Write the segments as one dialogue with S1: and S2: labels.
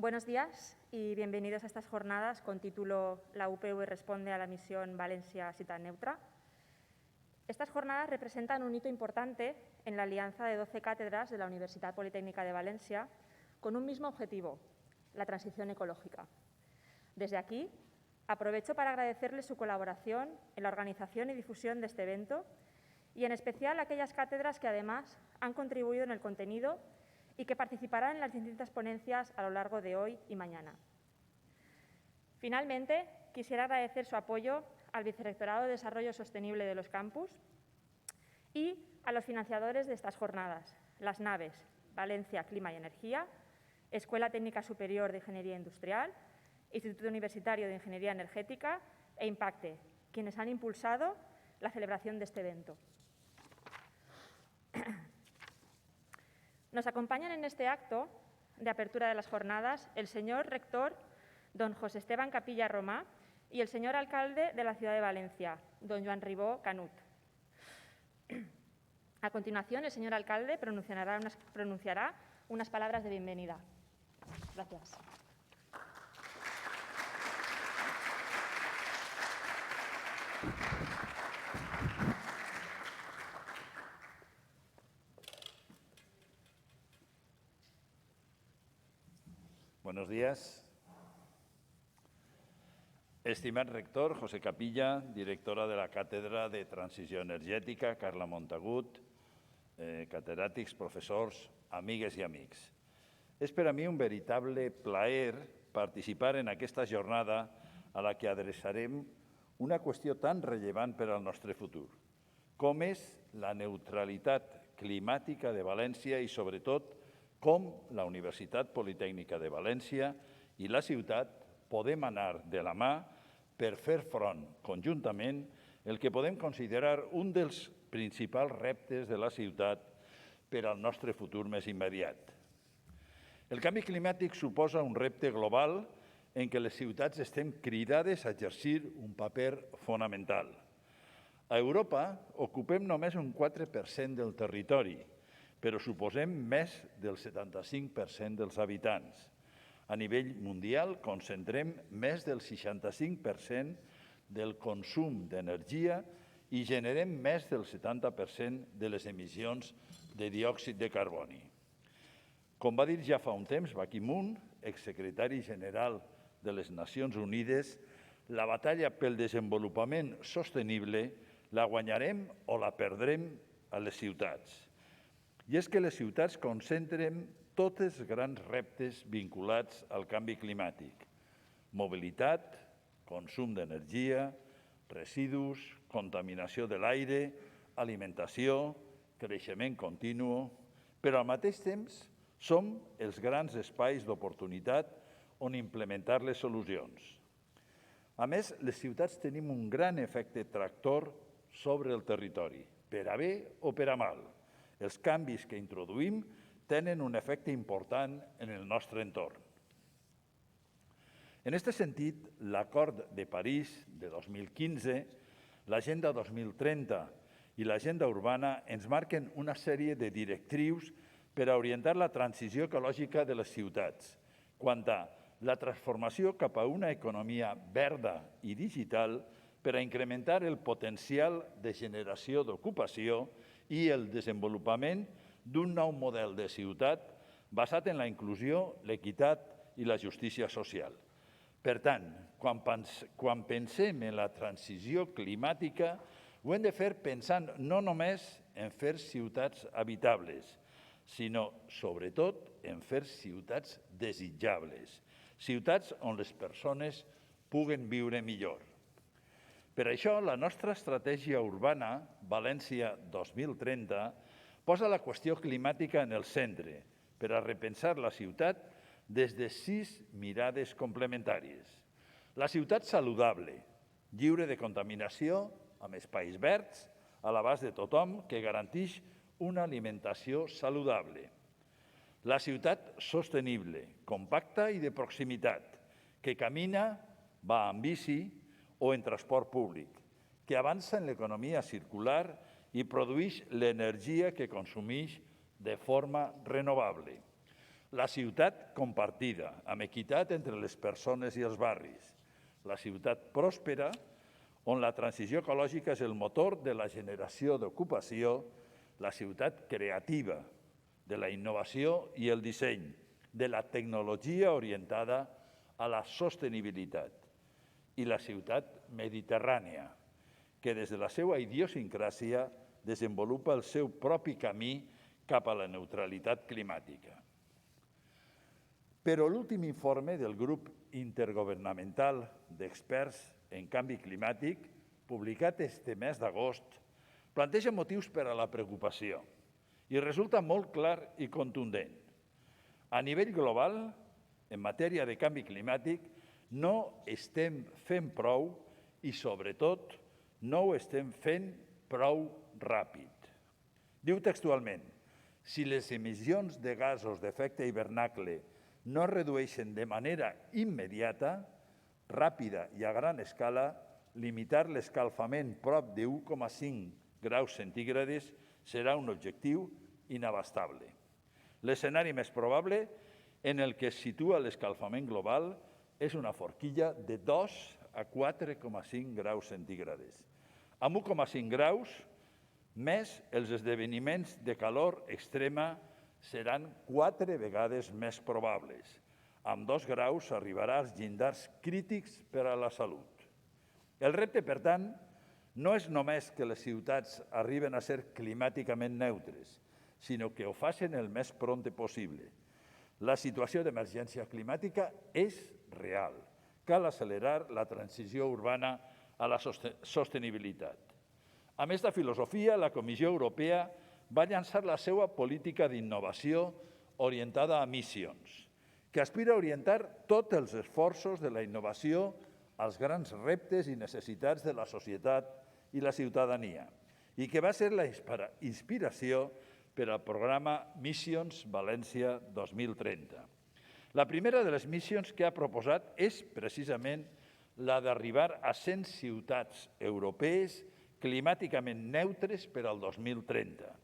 S1: Buenos días y bienvenidos a estas jornadas con título La UPV responde a la misión València Ciutat Neutra. Estas jornadas representan un hito importante en la alianza de 12 cátedras de la Universidad Politécnica de Valencia con un mismo objetivo, la transición ecológica. Desde aquí, aprovecho para agradecerles su colaboración en la organización y difusión de este evento y en especial a aquellas cátedras que además han contribuido en el contenido y que participarán en las distintas ponencias a lo largo de hoy y mañana. Finalmente, quisiera agradecer su apoyo al Vicerrectorado de Desarrollo Sostenible de los campus y a los financiadores de estas jornadas, las naves Valencia, Clima y Energía, Escuela Técnica Superior de Ingeniería Industrial, Instituto Universitario de Ingeniería Energética e Impacte, quienes han impulsado la celebración de este evento. Nos acompañan en este acto de apertura de las jornadas el señor rector, don José E Capilla Romà, y el señor alcalde de la ciudad de Valencia, don Joan Ribó Canut. A continuación, el señor alcalde pronunciará unas palabras de bienvenida. Gracias.
S2: Buenos días. Estimat rector, José Capilla, directora de la Càtedra de Transició Energètica, Carla Montagut, catedràtics, professors, amigues i amics. És per a mi un veritable plaer participar en aquesta jornada a la que adreçarem una qüestió tan rellevant per al nostre futur, com és la neutralitat climàtica de València i, sobretot, com la Universitat Politécnica de València i la ciutat podem anar de la mà per fer front conjuntament el que podem considerar un dels principals reptes de la ciutat per al nostre futur més immediat. El canvi climàtic suposa un repte global en què les ciutats estem cridades a exercir un paper fonamental. A Europa ocupem només un 4% del territori, però suposem més del 75% dels habitants. A nivell mundial concentrem més del 65% del consum d'energia i generem més del 70% de les emissions de diòxid de carboni. Com va dir ja fa un temps Ban Ki-moon, exsecretari general de les Nacions Unides, la batalla pel desenvolupament sostenible la guanyarem o la perdrem a les ciutats. I és que les ciutats concentren tots els grans reptes vinculats al canvi climàtic: mobilitat, consum d'energia, residus, contaminació de l'aire, alimentació, creixement continu, però al mateix temps som els grans espais d'oportunitat on implementar les solucions. A més, les ciutats tenim un gran efecte tractor sobre el territori, per a bé o per a mal. Els canvis que introduïm tenen un efecte important en el nostre entorn. En aquest sentit, l'Acord de París de 2015, l'Agenda 2030 i l'Agenda Urbana ens marquen una sèrie de directrius per a orientar la transició ecològica de les ciutats, quant a la transformació cap a una economia verda i digital per a incrementar el potencial de generació d'ocupació i el desenvolupament d'un nou model de ciutat basat en la inclusió, l'equitat i la justícia social. Per tant, quan pensem en la transició climàtica, ho hem de fer pensant no només en fer ciutats habitables, sinó, sobretot, en fer ciutats desitjables, ciutats on les persones puguen viure millor. Per això, la nostra estratègia urbana, València 2030, posa la qüestió climàtica en el centre per a repensar la ciutat des de 6 mirades complementàries. La ciutat saludable, lliure de contaminació, amb espais verds, a l'abast de tothom, que garanteix una alimentació saludable. La ciutat sostenible, compacta i de proximitat, que camina, va en bici o en transport públic, que avança en l'economia circular i produeix l'energia que consumeix de forma renovable. La ciutat compartida, amb equitat entre les persones i els barris. La ciutat pròspera, on la transició ecològica és el motor de la generació d'ocupació, la ciutat creativa, de la innovació i el disseny, de la tecnologia orientada a la sostenibilitat, i la ciutat mediterrània, que des de la seva idiosincràsia desenvolupa el seu propi camí cap a la neutralitat climàtica. Però l'últim informe del grup intergovernamental d'experts en canvi climàtic, publicat este mes d'agost, planteja motius per a la preocupació i resulta molt clar i contundent. A nivell global, en matèria de canvi climàtic, no estem fent prou i, sobretot, no ho estem fent prou ràpid. Diu textualment: si les emissions de gasos d'efecte hivernacle no es redueixen de manera immediata, ràpida i a gran escala, limitar l'escalfament prop de 1,5 graus centígrades serà un objectiu inabastable. L'escenari més probable en el que es situa l'escalfament global és una forquilla de 2 a 4,5 graus centígrades. Amb 1,5 graus, més els esdeveniments de calor extrema seran 4 vegades més probables. Amb 2 graus s'arribarà als llindars crítics per a la salut. El repte, per tant, no és només que les ciutats arriben a ser climàticament neutres, sinó que ho facin el més prompte possible. La situació d'emergència climàtica és real. Cal accelerar la transició urbana a la sostenibilitat. Amb aquesta filosofia, la Comissió Europea va llançar la seva política d'innovació orientada a missions, que aspira a orientar tots els esforços de la innovació als grans reptes i necessitats de la societat i la ciutadania, i que va ser la inspiració per al programa Missions València 2030. La primera de les missions que ha proposat és precisament la d'arribar a 100 ciutats europees climàticament neutres per al 2030.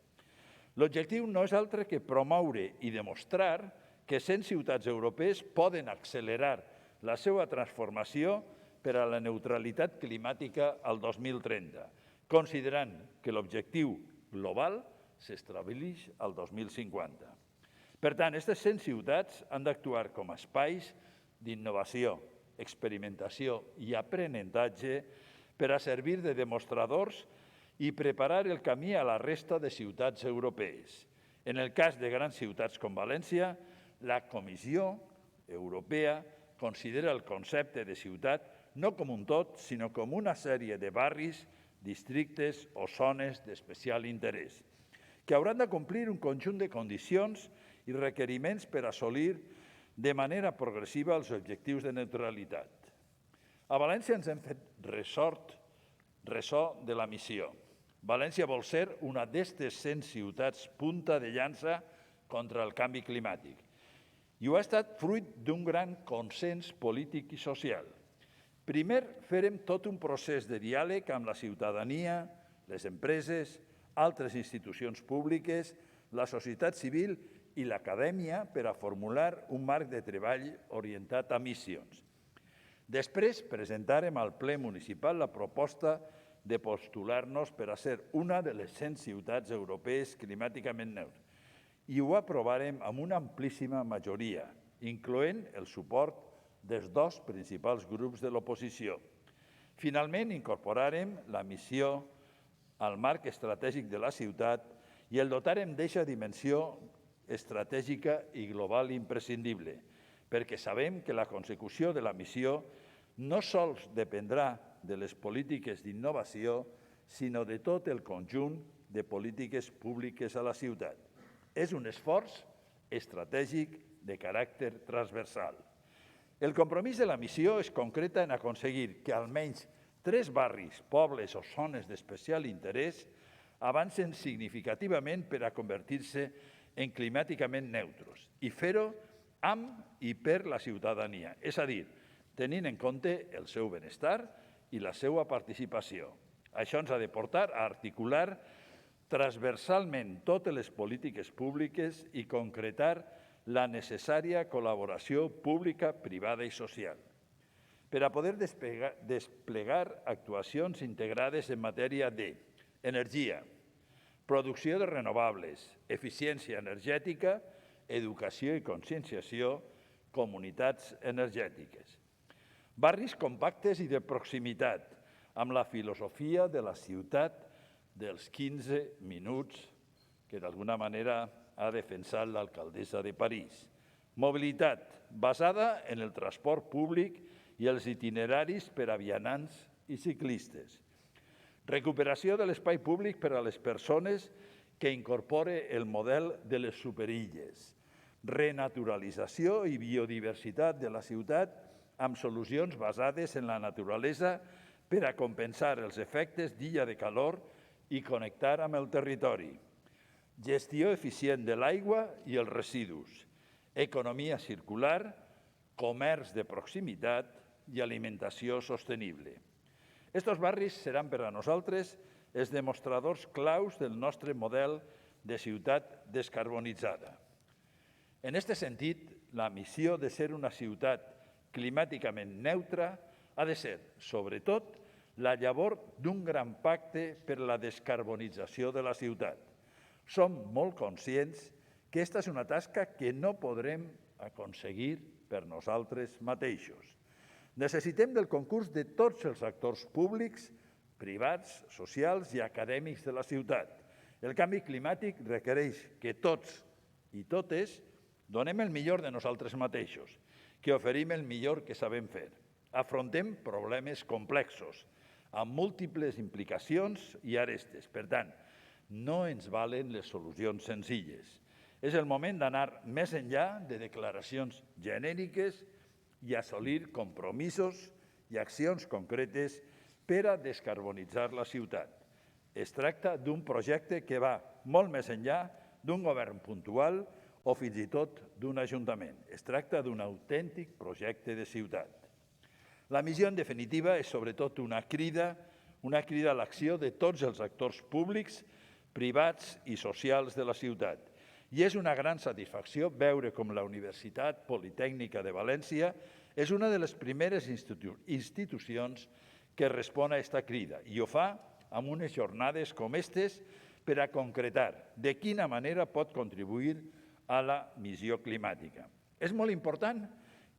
S2: L'objectiu no és altre que promoure i demostrar que 100 ciutats europees poden accelerar la seva transformació per a la neutralitat climàtica al 2030, considerant que l'objectiu global s'estableix al 2050. Per tant, aquestes 100 ciutats han d'actuar com a espais d'innovació, experimentació i aprenentatge per a servir de demostradors i preparar el camí a la resta de ciutats europees. En el cas de grans ciutats com València, la Comissió Europea considera el concepte de ciutat no com un tot, sinó com una sèrie de barris, districtes o zones d'especial interès, que hauran de complir un conjunt de condicions i requeriments per assolir de manera progressiva els objectius de neutralitat. A València ens hem fet ressò de la missió. València vol ser una d'aquestes 100 ciutats punta de llança contra el canvi climàtic i ho ha estat fruit d'un gran consens polític i social. Primer, farem tot un procés de diàleg amb la ciutadania, les empreses, altres institucions públiques, la societat civil i l'acadèmia per a formular un marc de treball orientat a missions. Després presentarem al ple municipal la proposta de postular-nos per a ser una de les 100 ciutats europees climàticament neutres i ho aprovarem amb una amplíssima majoria, incloent el suport dels dos principals grups de l'oposició. Finalment, incorporarem la missió al marc estratègic de la ciutat i el dotarem d'eixa dimensió estratègica i global imprescindible, perquè sabem que la consecució de la missió no sols dependrà de les polítiques d'innovació, sinó de tot el conjunt de polítiques públiques a la ciutat. És un esforç estratègic de caràcter transversal. El compromís de la missió es concreta en aconseguir que almenys 3 barris, pobles o zones d'especial interès avancen significativament per a convertir-se en climàticament neutres i fer-ho amb i per la ciutadania, és a dir, tenint en compte el seu benestar i la seva participació. Això ens ha de portar a articular transversalment totes les polítiques públiques i concretar la necessària col·laboració pública, privada i social, per a poder desplegar actuacions integrades en matèria d'energia, producció de renovables, eficiència energètica, educació i conscienciació, comunitats energètiques. Barris compactes i de proximitat, amb la filosofia de la ciutat dels 15 minuts que d'alguna manera ha defensat l'alcaldessa de París. Mobilitat basada en el transport públic i els itineraris per a vianants i ciclistes. Recuperació de l'espai públic per a les persones que incorpore el model de les superilles. Renaturalització i biodiversitat de la ciutat amb solucions basades en la naturalesa per a compensar els efectes d'illa de calor i connectar amb el territori. Gestió eficient de l'aigua i els residus. Economia circular, comerç de proximitat i alimentació sostenible. Estos barris seran per a nosaltres els demostradors claus del nostre model de ciutat descarbonitzada. En aquest sentit, la missió de ser una ciutat climàticament neutra ha de ser, sobretot, la llavor d'un gran pacte per a la descarbonització de la ciutat. Som molt conscients que aquesta és una tasca que no podrem aconseguir per nosaltres mateixos. Necessitem del concurs de tots els actors públics, privats, socials i acadèmics de la ciutat. El canvi climàtic requereix que tots i totes donem el millor de nosaltres mateixos, que oferim el millor que sabem fer. Afrontem problemes complexos, amb múltiples implicacions i arestes. Per tant, no ens valen les solucions senzilles. És el moment d'anar més enllà de declaracions genèriques i assolir compromisos i accions concretes per a descarbonitzar la ciutat. Es tracta d'un projecte que va molt més enllà d'un govern puntual o fins i tot d'un ajuntament. Es tracta d'un autèntic projecte de ciutat. La missió, en definitiva, és sobretot una crida a l'acció de tots els actors públics, privats i socials de la ciutat. I és una gran satisfacció veure com la Universitat Politècnica de València és una de les primeres institucions que respon a aquesta crida i ho fa amb unes jornades com aquestes per a concretar de quina manera pot contribuir a la missió climàtica. És molt important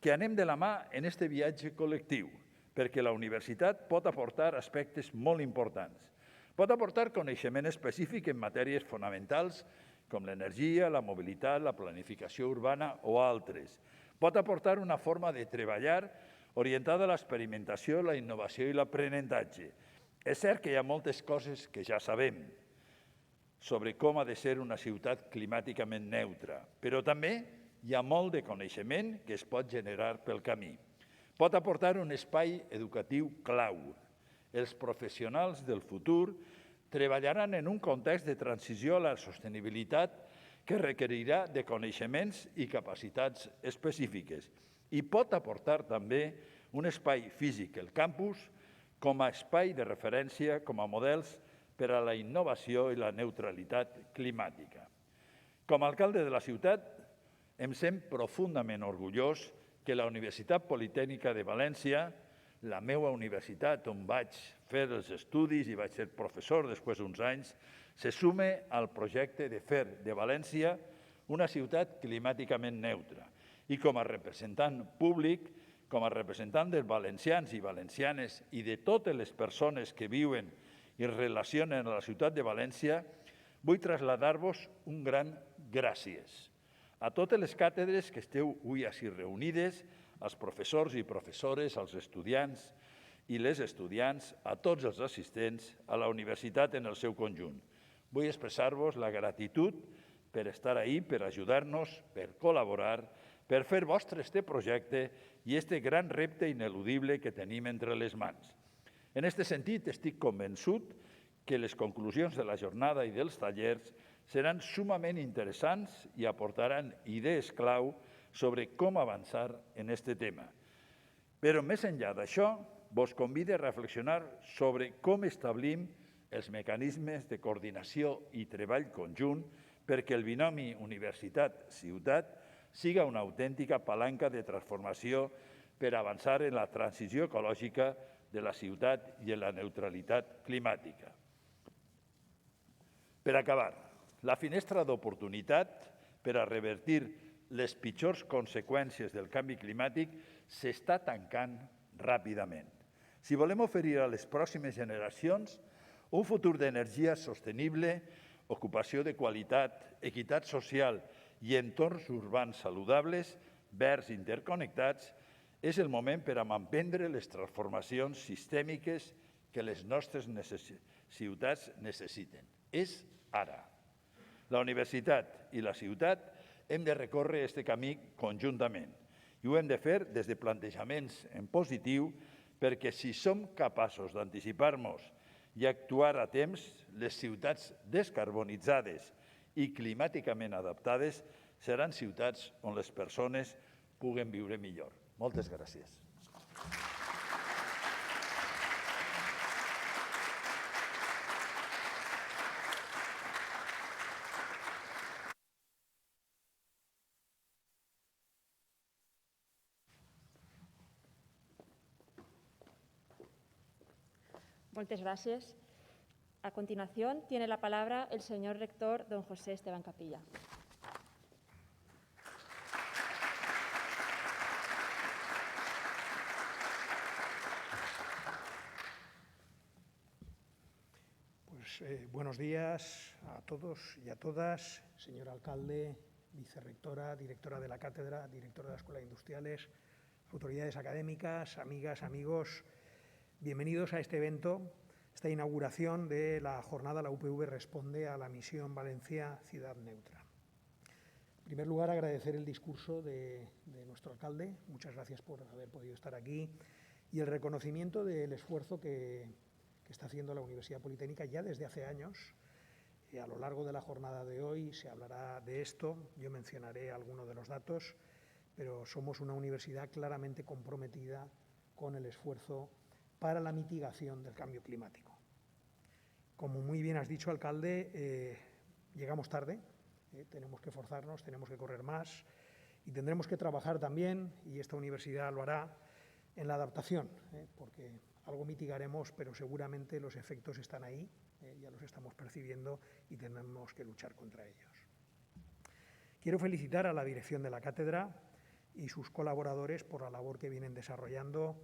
S2: que anem de la mà en aquest viatge col·lectiu, perquè la universitat pot aportar aspectes molt importants. Pot aportar coneixement específic en matèries fonamentals com l'energia, la mobilitat, la planificació urbana o altres. Pot aportar una forma de treballar orientada a l'experimentació, la innovació i l'aprenentatge. És cert que hi ha moltes coses que ja sabem sobre com ha de ser una ciutat climàticament neutra, però també hi ha molt de coneixement que es pot generar pel camí. Pot aportar un espai educatiu clau. Els professionals del futur treballaran en un context de transició a la sostenibilitat que requerirà de coneixements i capacitats específiques i pot aportar també un espai físic, el campus, com a espai de referència, com a models per a la innovació i la neutralitat climàtica. Com a alcalde de la ciutat, em sent profundament orgullós que la Universitat Politècnica de València, la meva universitat on vaig fer els estudis i vaig ser professor després d'uns anys, se sume al projecte de fer de València una ciutat climàticament neutra. I com a representant públic, com a representant dels valencians i valencianes i de totes les persones que viuen i es relacionen a la ciutat de València, vull traslladar-vos un gran gràcies a totes les càtedres que esteu avui així reunides, als professors i professores, als estudiants i les estudiants, a tots els assistents a la universitat en el seu conjunt. Vull expressar-vos la gratitud per estar ahí, per ajudar-nos, per col·laborar, per fer vostre este projecte i este gran repte ineludible que tenim entre les mans. En aquest sentit, estic convençut que les conclusions de la jornada i dels tallers seran sumament interessants i aportaran idees clau sobre com avançar en aquest tema. Però més enllà d'això, vos convido a reflexionar sobre com establim els mecanismes de coordinació i treball conjunt perquè el binomi universitat-ciutat siga una autèntica palanca de transformació per avançar en la transició ecològica de la ciutat i en la neutralitat climàtica. Per acabar, la finestra d'oportunitat per a revertir les pitjors conseqüències del canvi climàtic s'està tancant ràpidament. Si volem oferir a les pròximes generacions un futur d'energia sostenible, ocupació de qualitat, equitat social i entorns urbans saludables, verds i interconnectats, és el moment per a emprendre les transformacions sistèmiques que les nostres ciutats necessiten. És ara. La universitat i la ciutat hem de recórrer aquest camí conjuntament i ho hem de fer des de plantejaments en positiu perquè si som capaços d'anticipar-nos i actuar a temps, les ciutats descarbonitzades i climàticament adaptades seran ciutats on les persones puguen viure millor. Moltes gràcies.
S1: Muchas gracias. A continuación, tiene la palabra el señor rector, don José E. Capilla.
S3: Buenos días a todos y a todas, señor alcalde, vicerrectora, directora de la cátedra, directora de la Escuela de Industriales, autoridades académicas, amigas, amigos. Bienvenidos a este evento, esta inauguración de la jornada La UPV responde a la misión València Ciutat Neutra. En primer lugar, agradecer el discurso de nuestro alcalde. Muchas gracias por haber podido estar aquí y el reconocimiento del esfuerzo que está haciendo la Universidad Politécnica ya desde hace años. A lo largo de la jornada de hoy se hablará de esto, yo mencionaré algunos de los datos, pero somos una universidad claramente comprometida con el esfuerzo para la mitigación del cambio climático. Como muy bien has dicho, alcalde, llegamos tarde, tenemos que forzarnos, tenemos que correr más y tendremos que trabajar también, y esta universidad lo hará, en la adaptación, porque algo mitigaremos, pero seguramente los efectos están ahí, ya los estamos percibiendo y tenemos que luchar contra ellos. Quiero felicitar a la dirección de la cátedra y sus colaboradores por la labor que vienen desarrollando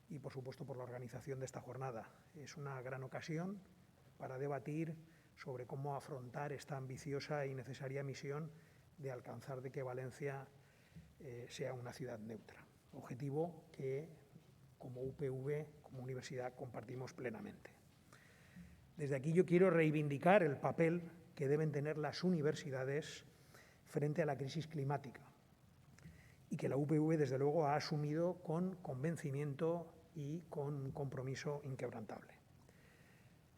S3: y, por supuesto, por la organización de esta jornada. Es una gran ocasión para debatir sobre cómo afrontar esta ambiciosa y necesaria misión de alcanzar de que Valencia sea una ciudad neutra, objetivo que, como UPV, como universidad, compartimos plenamente. Desde aquí yo quiero reivindicar el papel que deben tener las universidades frente a la crisis climática y que la UPV, desde luego, ha asumido con convencimiento y con un compromiso inquebrantable.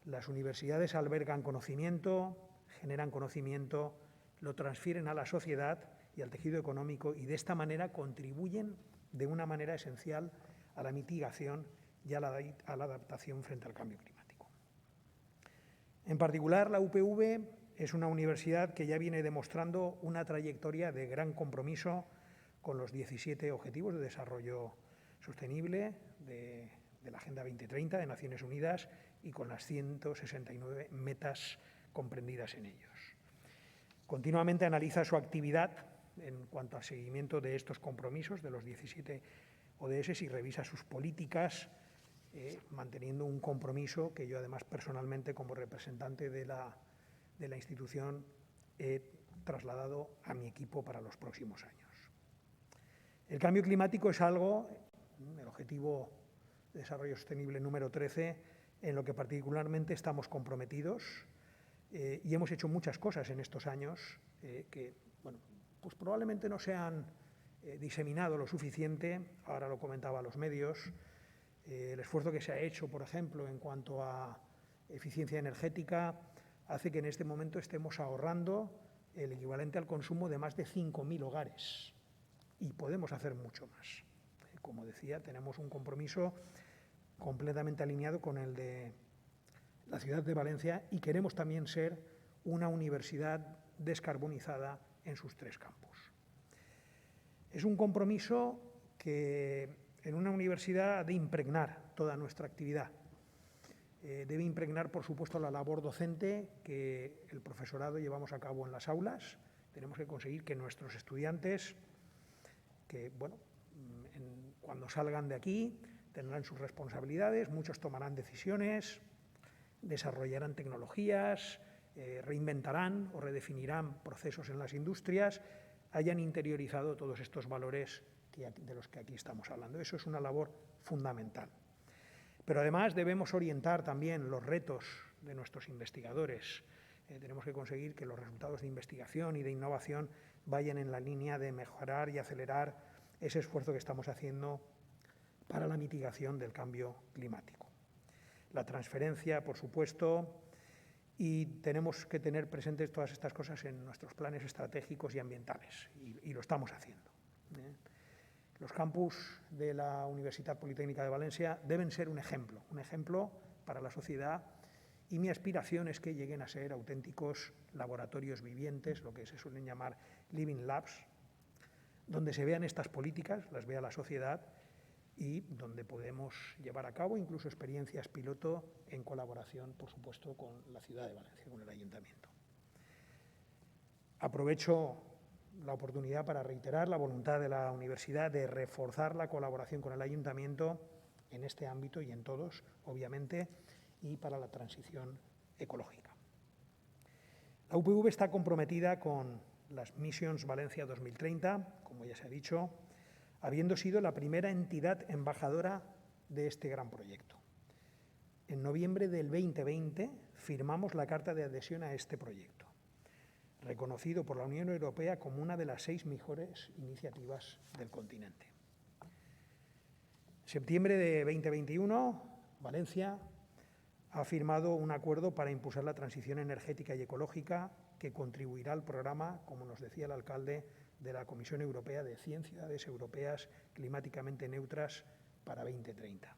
S3: Las universidades albergan conocimiento, generan conocimiento, lo transfieren a la sociedad y al tejido económico y de esta manera contribuyen de una manera esencial a la mitigación y a la adaptación frente al cambio climático. En particular, la UPV es una universidad que ya viene demostrando una trayectoria de gran compromiso con los 17 Objetivos de Desarrollo Sostenible de la Agenda 2030 de Naciones Unidas y con las 169 metas comprendidas en ellos. Continuamente analiza su actividad en cuanto al seguimiento de estos compromisos de los 17 ODS y revisa sus políticas, manteniendo un compromiso que yo, además, personalmente, como representante de la institución, he trasladado a mi equipo para los próximos años. El cambio climático es algo, el Objetivo de Desarrollo Sostenible número 13, en lo que particularmente estamos comprometidos y hemos hecho muchas cosas en estos años que, bueno, pues probablemente no se han diseminado lo suficiente. Ahora lo comentaba a los medios. El esfuerzo que se ha hecho, por ejemplo, en cuanto a eficiencia energética, hace que en este momento estemos ahorrando el equivalente al consumo de más de 5.000 hogares y podemos hacer mucho más. Como decía, tenemos un compromiso completamente alineado con el de la ciudad de Valencia y queremos también ser una universidad descarbonizada en sus 3 campus. Es un compromiso que en una universidad ha de impregnar toda nuestra actividad. Debe impregnar, por supuesto, la labor docente que el profesorado llevamos a cabo en las aulas. Tenemos que conseguir que nuestros estudiantes, cuando salgan de aquí, tendrán sus responsabilidades, muchos tomarán decisiones, desarrollarán tecnologías, reinventarán o redefinirán procesos en las industrias, hayan interiorizado todos estos valores de los que aquí estamos hablando. Eso es una labor fundamental. Pero además debemos orientar también los retos de nuestros investigadores. Tenemos que conseguir que los resultados de investigación y de innovación vayan en la línea de mejorar y acelerar ese esfuerzo que estamos haciendo para la mitigación del cambio climático. La transferencia, por supuesto, y tenemos que tener presentes todas estas cosas en nuestros planes estratégicos y ambientales, y lo estamos haciendo. Los campus de la Universidad Politécnica de Valencia deben ser un ejemplo para la sociedad, y mi aspiración es que lleguen a ser auténticos laboratorios vivientes, lo que se suelen llamar living labs, donde se vean estas políticas, las vea la sociedad, y donde podemos llevar a cabo incluso experiencias piloto en colaboración, por supuesto, con la ciudad de Valencia, con el ayuntamiento. Aprovecho la oportunidad para reiterar la voluntad de la universidad de reforzar la colaboración con el ayuntamiento en este ámbito y en todos, obviamente, y para la transición ecológica. La UPV está comprometida con las Missions Valencia 2030, como ya se ha dicho, habiendo sido la primera entidad embajadora de este gran proyecto. En noviembre del 2020 firmamos la carta de adhesión a este proyecto, reconocido por la Unión Europea como una de las 6 mejores iniciativas del continente. En septiembre de 2021, Valencia ha firmado un acuerdo para impulsar la transición energética y ecológica que contribuirá al programa, como nos decía el alcalde, de la Comisión Europea de 100 ciudades europeas climáticamente neutras para 2030.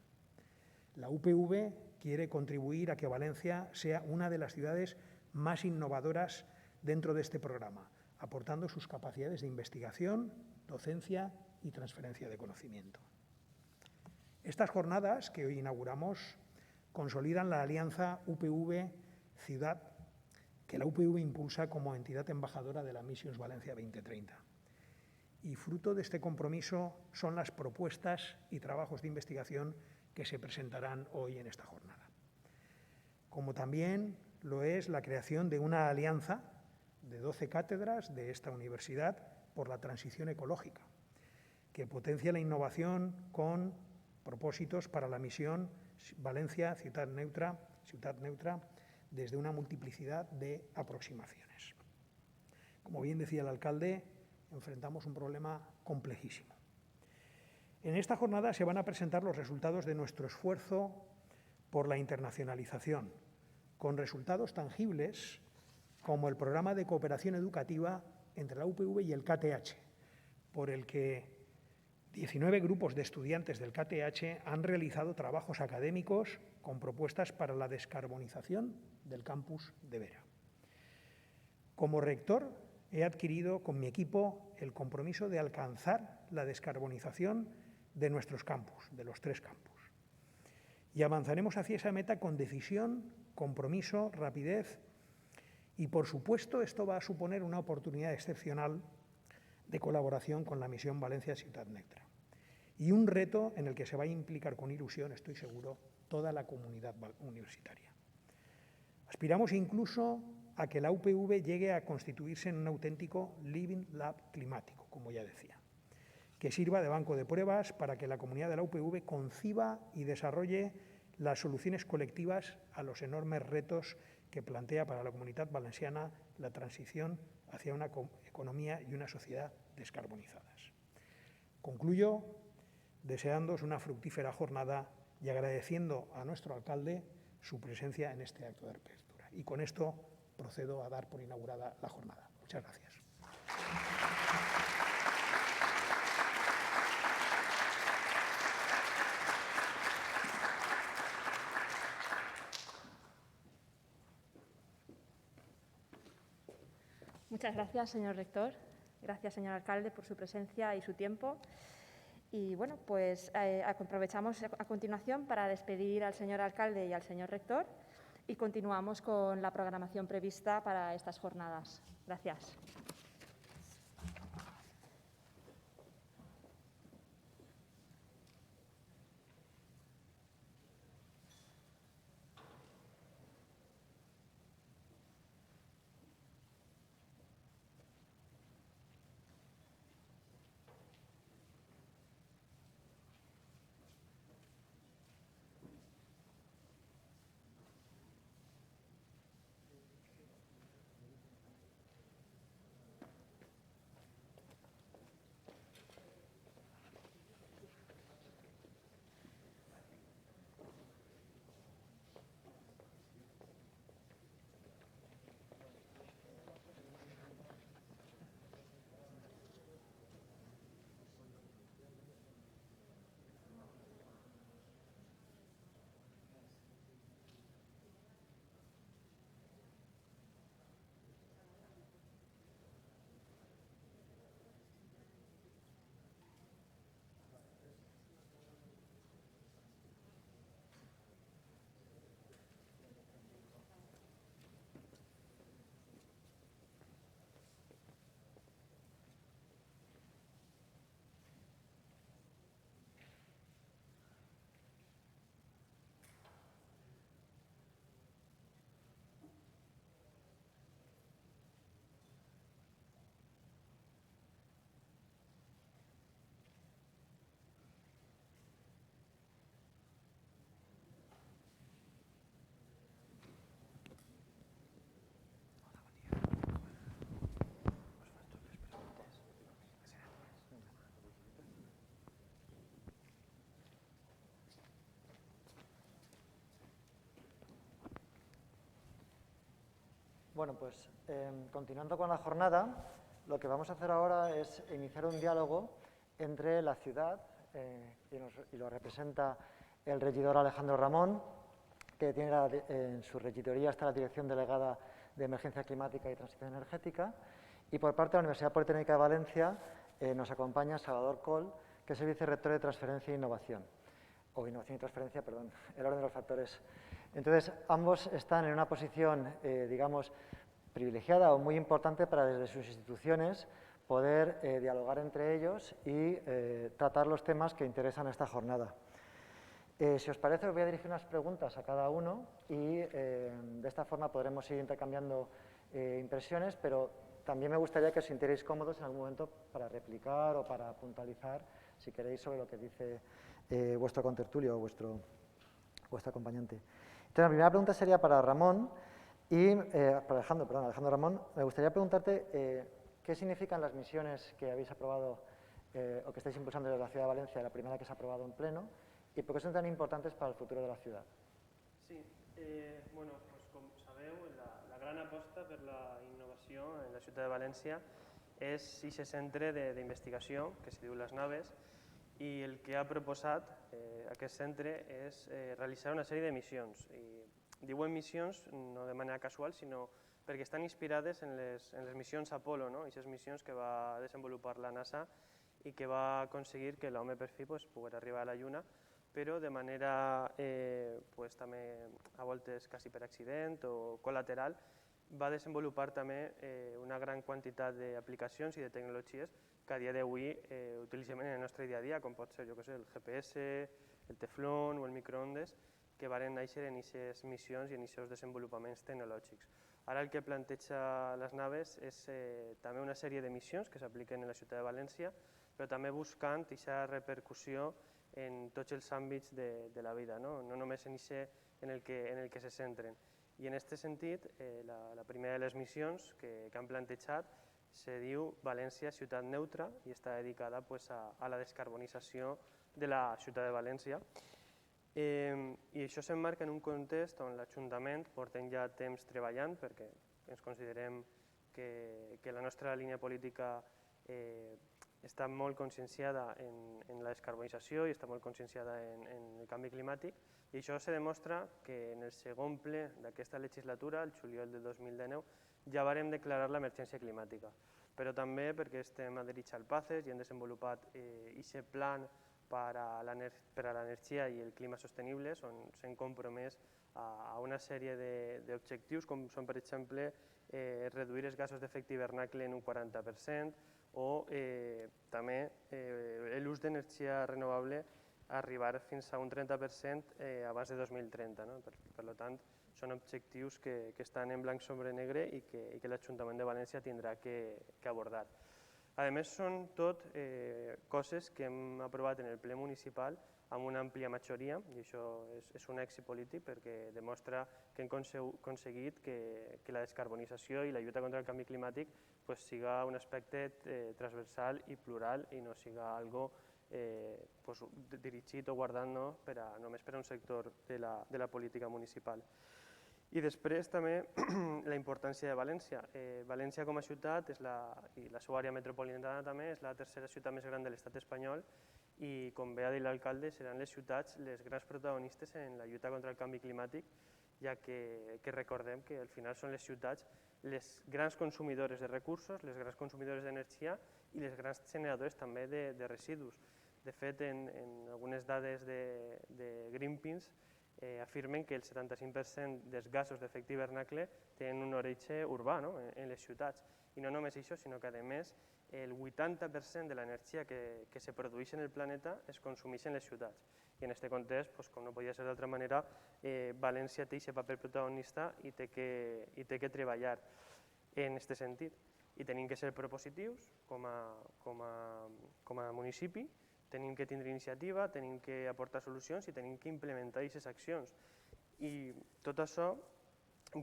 S3: La UPV quiere contribuir a que Valencia sea una de las ciudades más innovadoras dentro de este programa, aportando sus capacidades de investigación, docencia y transferencia de conocimiento. Estas jornadas que hoy inauguramos consolidan la alianza UPV-ciudad que la UPV impulsa como entidad embajadora de la Misión Valencia 2030. Y fruto de este compromiso son las propuestas y trabajos de investigación que se presentarán hoy en esta jornada. Como también lo es la creación de una alianza de 12 cátedras de esta universidad por la transición ecológica, que potencia la innovación con propósitos para la misión València Ciutat Neutra, desde una multiplicidad de aproximaciones. Como bien decía el alcalde, enfrentamos un problema complejísimo. En esta jornada se van a presentar los resultados de nuestro esfuerzo por la internacionalización, con resultados tangibles como el programa de cooperación educativa entre la UPV y el KTH, por el que 19 grupos de estudiantes del KTH han realizado trabajos académicos con propuestas para la descarbonización del campus de Vera. Como rector, he adquirido con mi equipo el compromiso de alcanzar la descarbonización de nuestros campus, de los 3 campus. Y avanzaremos hacia esa meta con decisión, compromiso, rapidez y, por supuesto, esto va a suponer una oportunidad excepcional de colaboración con la misión València Ciutat Neutra y un reto en el que se va a implicar con ilusión, estoy seguro, toda la comunidad universitaria. Aspiramos incluso a que la UPV llegue a constituirse en un auténtico living lab climático, como ya decía, que sirva de banco de pruebas para que la comunidad de la UPV conciba y desarrolle las soluciones colectivas a los enormes retos que plantea para la comunidad valenciana la transición hacia una economía y una sociedad descarbonizadas. Concluyo deseándoos una fructífera jornada y agradeciendo a nuestro alcalde su presencia en este acto de apertura. Y con esto procedo a dar por inaugurada la jornada. Muchas gracias.
S1: Muchas gracias, señor rector. Gracias, señor alcalde, por su presencia y su tiempo. Y bueno, pues aprovechamos a continuación para despedir al señor alcalde y al señor rector y continuamos con la programación prevista para estas jornadas. Gracias.
S4: Bueno, pues continuando con la jornada, lo que vamos a hacer ahora es iniciar un diálogo entre la ciudad, y lo representa el regidor Alejandro Ramón, que tiene en su regidoría está la Dirección Delegada de Emergencia Climática y Transición Energética, y por parte de la Universidad Politécnica de Valencia nos acompaña Salvador Coll, que es el vicerrector de Transferencia e Innovación, o Innovación y Transferencia, perdón, el orden de los factores. Entonces, ambos están en una posición, digamos, privilegiada o muy importante para desde sus instituciones poder dialogar entre ellos y tratar los temas que interesan a esta jornada. Si os parece, os voy a dirigir unas preguntas a cada uno y de esta forma podremos ir intercambiando impresiones, pero también me gustaría que os sintierais cómodos en algún momento para replicar o para puntualizar, si queréis, sobre lo que dice vuestro contertulio o vuestro acompañante. Entonces, la primera pregunta sería para Ramón y para Alejandro Ramón. Me gustaría preguntarte qué significan las misiones que habéis aprobado o que estáis impulsando desde la Ciudad de Valencia, la primera que se ha aprobado en pleno, y por qué son tan importantes para el futuro de la ciudad.
S5: Sí, bueno, pues com sabeu, la gran aposta per la innovació en la ciutat de València és aquest centre d'investigació que es diu Les Naves, i el que ha proposat aquest centre és realitzar una sèrie de missions. I diuen missions no de manera casual, sinó perquè estan inspirades en les missions Apolo, no? Aquestes missions que va desenvolupar la NASA i que va aconseguir que l'home per fi pogués arribar a la Lluna, però de manera també a voltes quasi per accident o col·lateral, va desenvolupar també una gran quantitat d'aplicacions i de tecnologies que a dia d'avui utilitzem en el nostre dia a dia, com pot ser, jo què sé, el GPS, el teflon o el microondes, que varen néixer en aquestes missions i en aquests desenvolupaments tecnològics. Ara el que planteja Les Naves és també una sèrie de missions que s'apliquen a la ciutat de València, però també buscant aquesta repercussió en tots els àmbits de la vida, no només en aquest en el que se centren. I en aquest sentit, la primera de les missions que han plantejat se diu València Ciutat Neutra i està dedicada a la descarbonització de la ciutat de València. I això s'emmarca en un context on l'Ajuntament portem ja temps treballant, perquè ens considerem que la nostra línia política està molt conscienciada en la descarbonització i està molt conscienciada en el canvi climàtic, i això se demostra que en el segon ple d'aquesta legislatura, el juliol del 2019, ja vàrem declarar l'emergència climàtica. però també perquè estem adherits al PACES i hem desenvolupat aquest plan per a l'energia i el clima sostenibles, on s'han compromès a una sèrie d'objectius, com són, per exemple, reduir els gasos d'efecte hivernacle en un 40% o també l'ús d'energia renovable arribar fins a un 30% abans de 2030. Per tant, són objectius que estan en blanc sobre negre i que l'Ajuntament de València tindrà que abordar. A més, són tot coses que hem aprovat en el ple municipal amb una àmplia majoria, i això és un èxit polític perquè demostra que hem aconseguit que la descarbonització i la lluita contra el canvi climàtic siga un aspecte transversal i plural i no siga algo dirigit o guardat només per a un sector de la política municipal. I després també la importància de València. València com a ciutat i la seva àrea metropolitana també és la tercera ciutat més gran de l'estat espanyol i, com bé ha dit l'alcalde, seran les ciutats les grans protagonistes en la lluita contra el canvi climàtic, ja que recordem que al final són les ciutats les grans consumidores de recursos, les grans consumidores d'energia i les grans generadores també de residus. De fet, en algunes dades de Greenpeace afirmen que el 75% dels gasos d'efecte hivernacle tenen un origen urbà en les ciutats. I no només això, sinó que a més el 80% de l'energia que se produeix en el planeta es consumeix en les ciutats. I en aquest context, com no podia ser d'altra manera, València té aquest paper protagonista i té que treballar en aquest sentit. I tenim que ser propositius com a municipi, tenim que tindre iniciativa, tenim que aportar solucions i tenim que implementar aquestes accions. I tot això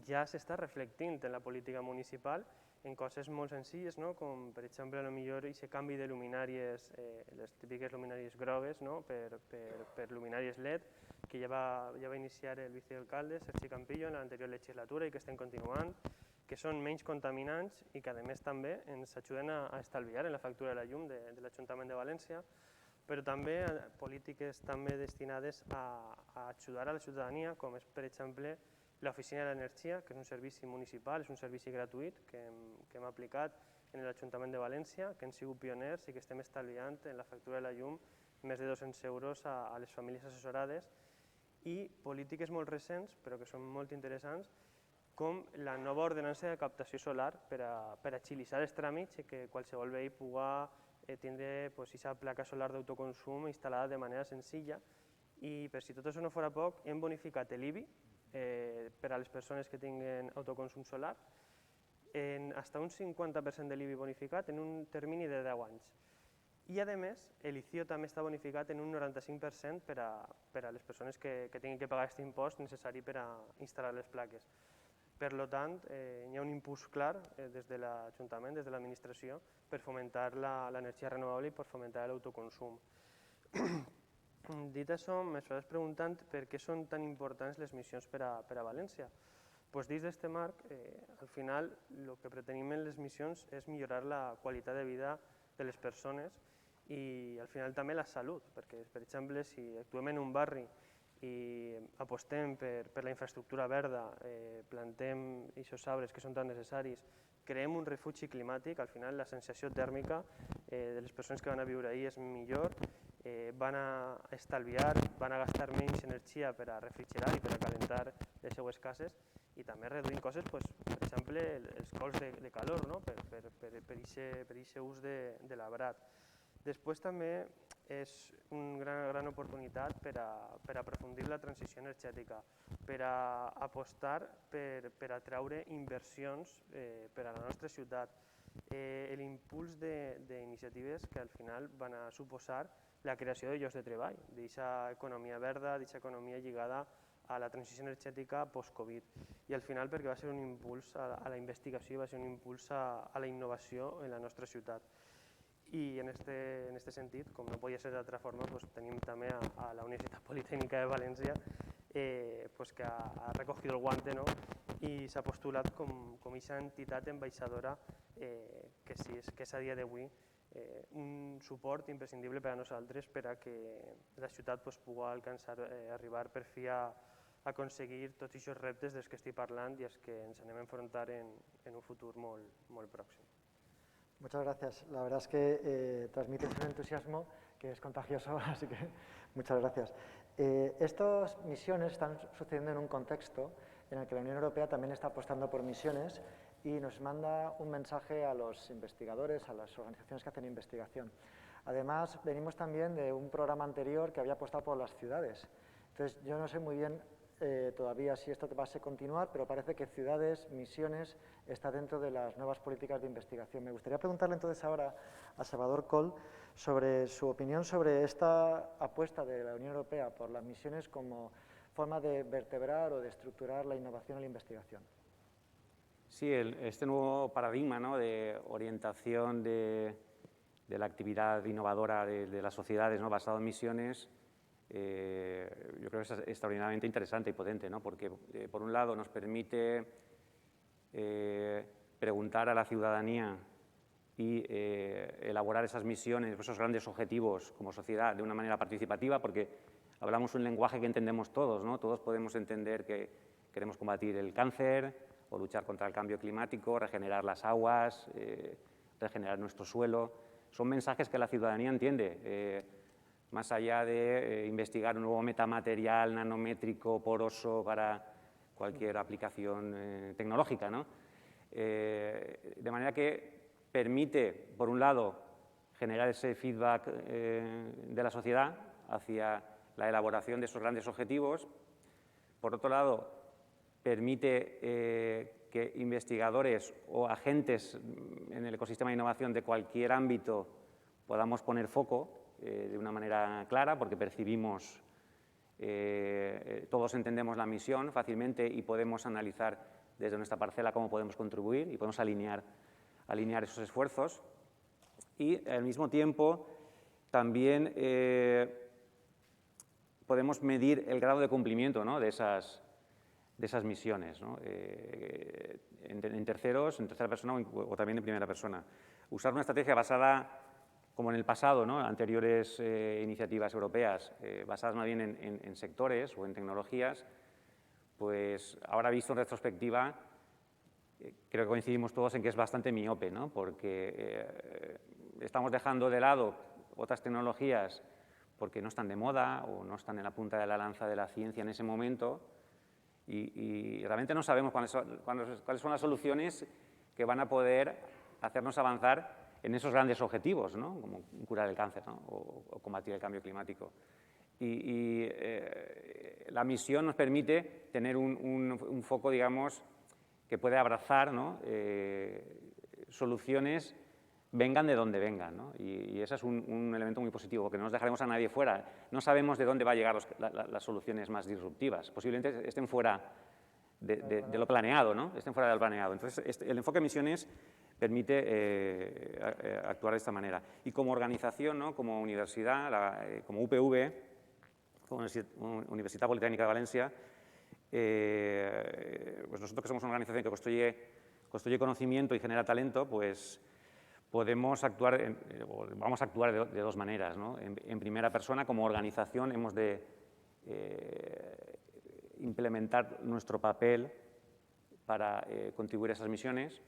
S5: ja s'està reflectint en la política municipal en coses molt senzilles, com per exemple aquest canvi de luminàries, les típiques luminàries grogues per luminàries LED, que ja va iniciar el vicealcalde, Sergi Capilla, en l'anterior legislatura i que estem continuant, que són menys contaminants i que a més també ens ajuden a estalviar en la factura de la llum de l'Ajuntament de València, però també polítiques també destinades a ajudar a la ciutadania, com és, per exemple, l'Oficina de l'Energia, que és un servici municipal, és un servici gratuït que hem aplicat en l'Ajuntament de València, que hem sigut pioners i que estem estalviant en la factura de la llum més de 200 euros a les famílies assessorades, i polítiques molt recents, però que són molt interessants, com la nova ordenança de captació solar per agilitzar els tràmits i que qualsevol veí pugui tindre aquesta placa solar d'autoconsum instal·lada de manera senzilla. I per si tot això no fos poc, hem bonificat l'IBI per a les persones que tinguin autoconsum solar en fins a un 50% de l'IBI bonificat en un termini de 10 anys. I a més, l'ICIO també està bonificat en un 95% per a les persones que tinguin que pagar aquest impost necessari per a instal·lar les plaques. Per tant, hi ha un impuls clar des de l'Ajuntament, des de l'administració, per fomentar l'energia renovable i per fomentar l'autoconsum. Dit això, m'estàs preguntant per què són tan importants les missions per a València. Dins d'aquest marc, al final, el que pretenim en les missions és millorar la qualitat de vida de les persones i al final també la salut, perquè, per exemple, si actuem en un barri i apostem per la infraestructura verda, plantem aquests arbres que són tan necessaris, creem un refugi climàtic, al final la sensació tèrmica de les persones que van a viure ahí és millor, van a estalviar, van a gastar menys energia per a refrigerar i per a calentar les seues cases i també reduint coses, per exemple, els cols de calor per aquest ús de l'arbrat. Després també és una gran oportunitat per a aprofundir la transició energètica, per a apostar per atraure inversions per a la nostra ciutat, l'impuls d'iniciatives que al final van a suposar la creació de llocs de treball, d'aquesta economia verda, d'aquesta economia lligada a la transició energètica post-Covid. I al final perquè va ser un impuls a la investigació, va ser un impuls a la innovació en la nostra ciutat. I en aquest sentit, com no podia ser d'altra forma, tenim també a la Universitat Politècnica de València que ha recogido el guante i s'ha postulat com aquesta entitat ambaixadora que és a dia d'avui un suport imprescindible per a nosaltres per a que la ciutat pugui arribar per fi a aconseguir tots aquests reptes dels que estic parlant i els que ens anem a enfrontar en un futur molt pròxim.
S4: Muchas gracias. La verdad es que transmites un entusiasmo que es contagioso, así que muchas gracias. Estas misiones están sucediendo en un contexto en el que la Unión Europea también está apostando por misiones y nos manda un mensaje a los investigadores, a las organizaciones que hacen investigación. Además, venimos también de un programa anterior que había apostado por las ciudades. Entonces, yo no sé muy bien todavía si esto va a continuar, pero parece que ciudades, misiones, está dentro de las nuevas políticas de investigación. Me gustaría preguntarle entonces ahora a Salvador Coll sobre su opinión sobre esta apuesta de la Unión Europea por las misiones como forma de vertebrar o de estructurar la innovación y la investigación.
S6: Sí, este nuevo paradigma, ¿no?, de orientación de la actividad innovadora de las sociedades, ¿no?, basado en misiones, yo creo que es extraordinariamente interesante y potente, ¿no?, porque por un lado nos permite preguntar a la ciudadanía y elaborar esas misiones, esos grandes objetivos como sociedad de una manera participativa, porque hablamos un lenguaje que entendemos todos, ¿no? Todos podemos entender que queremos combatir el cáncer o luchar contra el cambio climático, regenerar las aguas, regenerar nuestro suelo. Son mensajes que la ciudadanía entiende, más allá de investigar un nuevo metamaterial nanométrico poroso para cualquier aplicación tecnológica, ¿no? De manera que permite, por un lado, generar ese feedback de la sociedad hacia la elaboración de esos grandes objetivos. Por otro lado, permite que investigadores o agentes en el ecosistema de innovación de cualquier ámbito podamos poner foco de una manera clara, porque percibimos, todos entendemos la misión fácilmente y podemos analizar desde nuestra parcela cómo podemos contribuir y podemos alinear esos esfuerzos. Y al mismo tiempo también podemos medir el grado de cumplimiento, ¿no?, de esas misiones, ¿no?, en terceros, en tercera persona o también en primera persona. Usar una estrategia basada, como en el pasado, ¿no?, anteriores iniciativas europeas, basadas más bien en sectores o en tecnologías, pues ahora visto en retrospectiva, creo que coincidimos todos en que es bastante miope, ¿no?, porque estamos dejando de lado otras tecnologías porque no están de moda o no están en la punta de la lanza de la ciencia en ese momento y realmente no sabemos cuáles son las soluciones que van a poder hacernos avanzar en esos grandes objetivos, ¿no?, como curar el cáncer, ¿no?, o combatir el cambio climático. La misión nos permite tener un foco, digamos, que puede abrazar, ¿no?, soluciones vengan de donde vengan, ¿no? Y ese es un elemento muy positivo, porque no nos dejaremos a nadie fuera. No sabemos de dónde van a llegar las soluciones más disruptivas. Posiblemente estén fuera de lo planeado, ¿no?, estén fuera del planeado. Entonces, el enfoque de misiones permite actuar de esta manera. Y como organización, ¿no?, como universidad, como UPV, como Universitat Politécnica de Valencia, pues nosotros que somos una organización que construye conocimiento y genera talento, pues podemos actuar, vamos a actuar de dos maneras, ¿no? En primera persona, como organización, hemos de implementar nuestro papel para contribuir a esas misiones.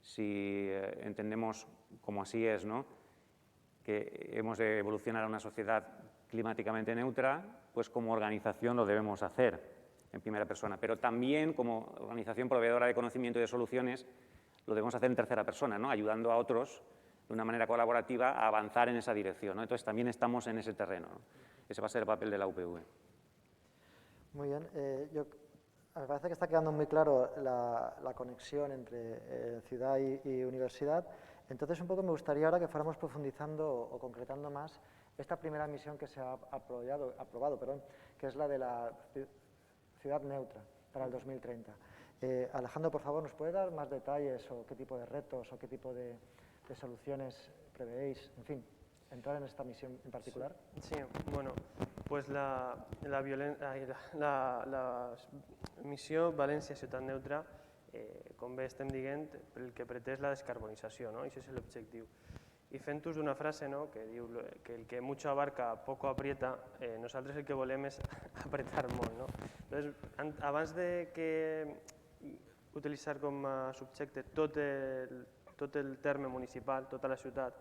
S6: Si entendemos, como así es, ¿no?, que hemos de evolucionar a una sociedad climáticamente neutra, pues como organización lo debemos hacer en primera persona, pero también como organización proveedora de conocimiento y de soluciones lo debemos hacer en tercera persona, ¿no?, ayudando a otros de una manera colaborativa a avanzar en esa dirección, ¿no? Entonces también estamos en ese terreno, ¿no? Ese va a ser el papel de la UPV.
S4: Muy bien, me parece que está quedando muy claro la conexión entre ciudad y universidad. Entonces, un poco me gustaría ahora que fuéramos profundizando o concretando más esta primera misión que se ha aprobado, que es la de la ciudad neutra para el 2030. Alejandro, por favor, ¿nos puede dar más detalles o qué tipo de retos o qué tipo de soluciones prevéis? En fin, entrar en esta misión en particular.
S5: Sí, bueno, pues la missió València Ciutat Neutra, com bé estem dient, el que pretén és la descarbonització, no? I això és l'objectiu. I fent ús d'una frase, no?, que diu que el que mucho abarca poco aprieta, nosaltres el que volem és apretar molt, no? Entonces, abans de utilitzar com a subjecte tot tot el terme municipal, tota la ciutat,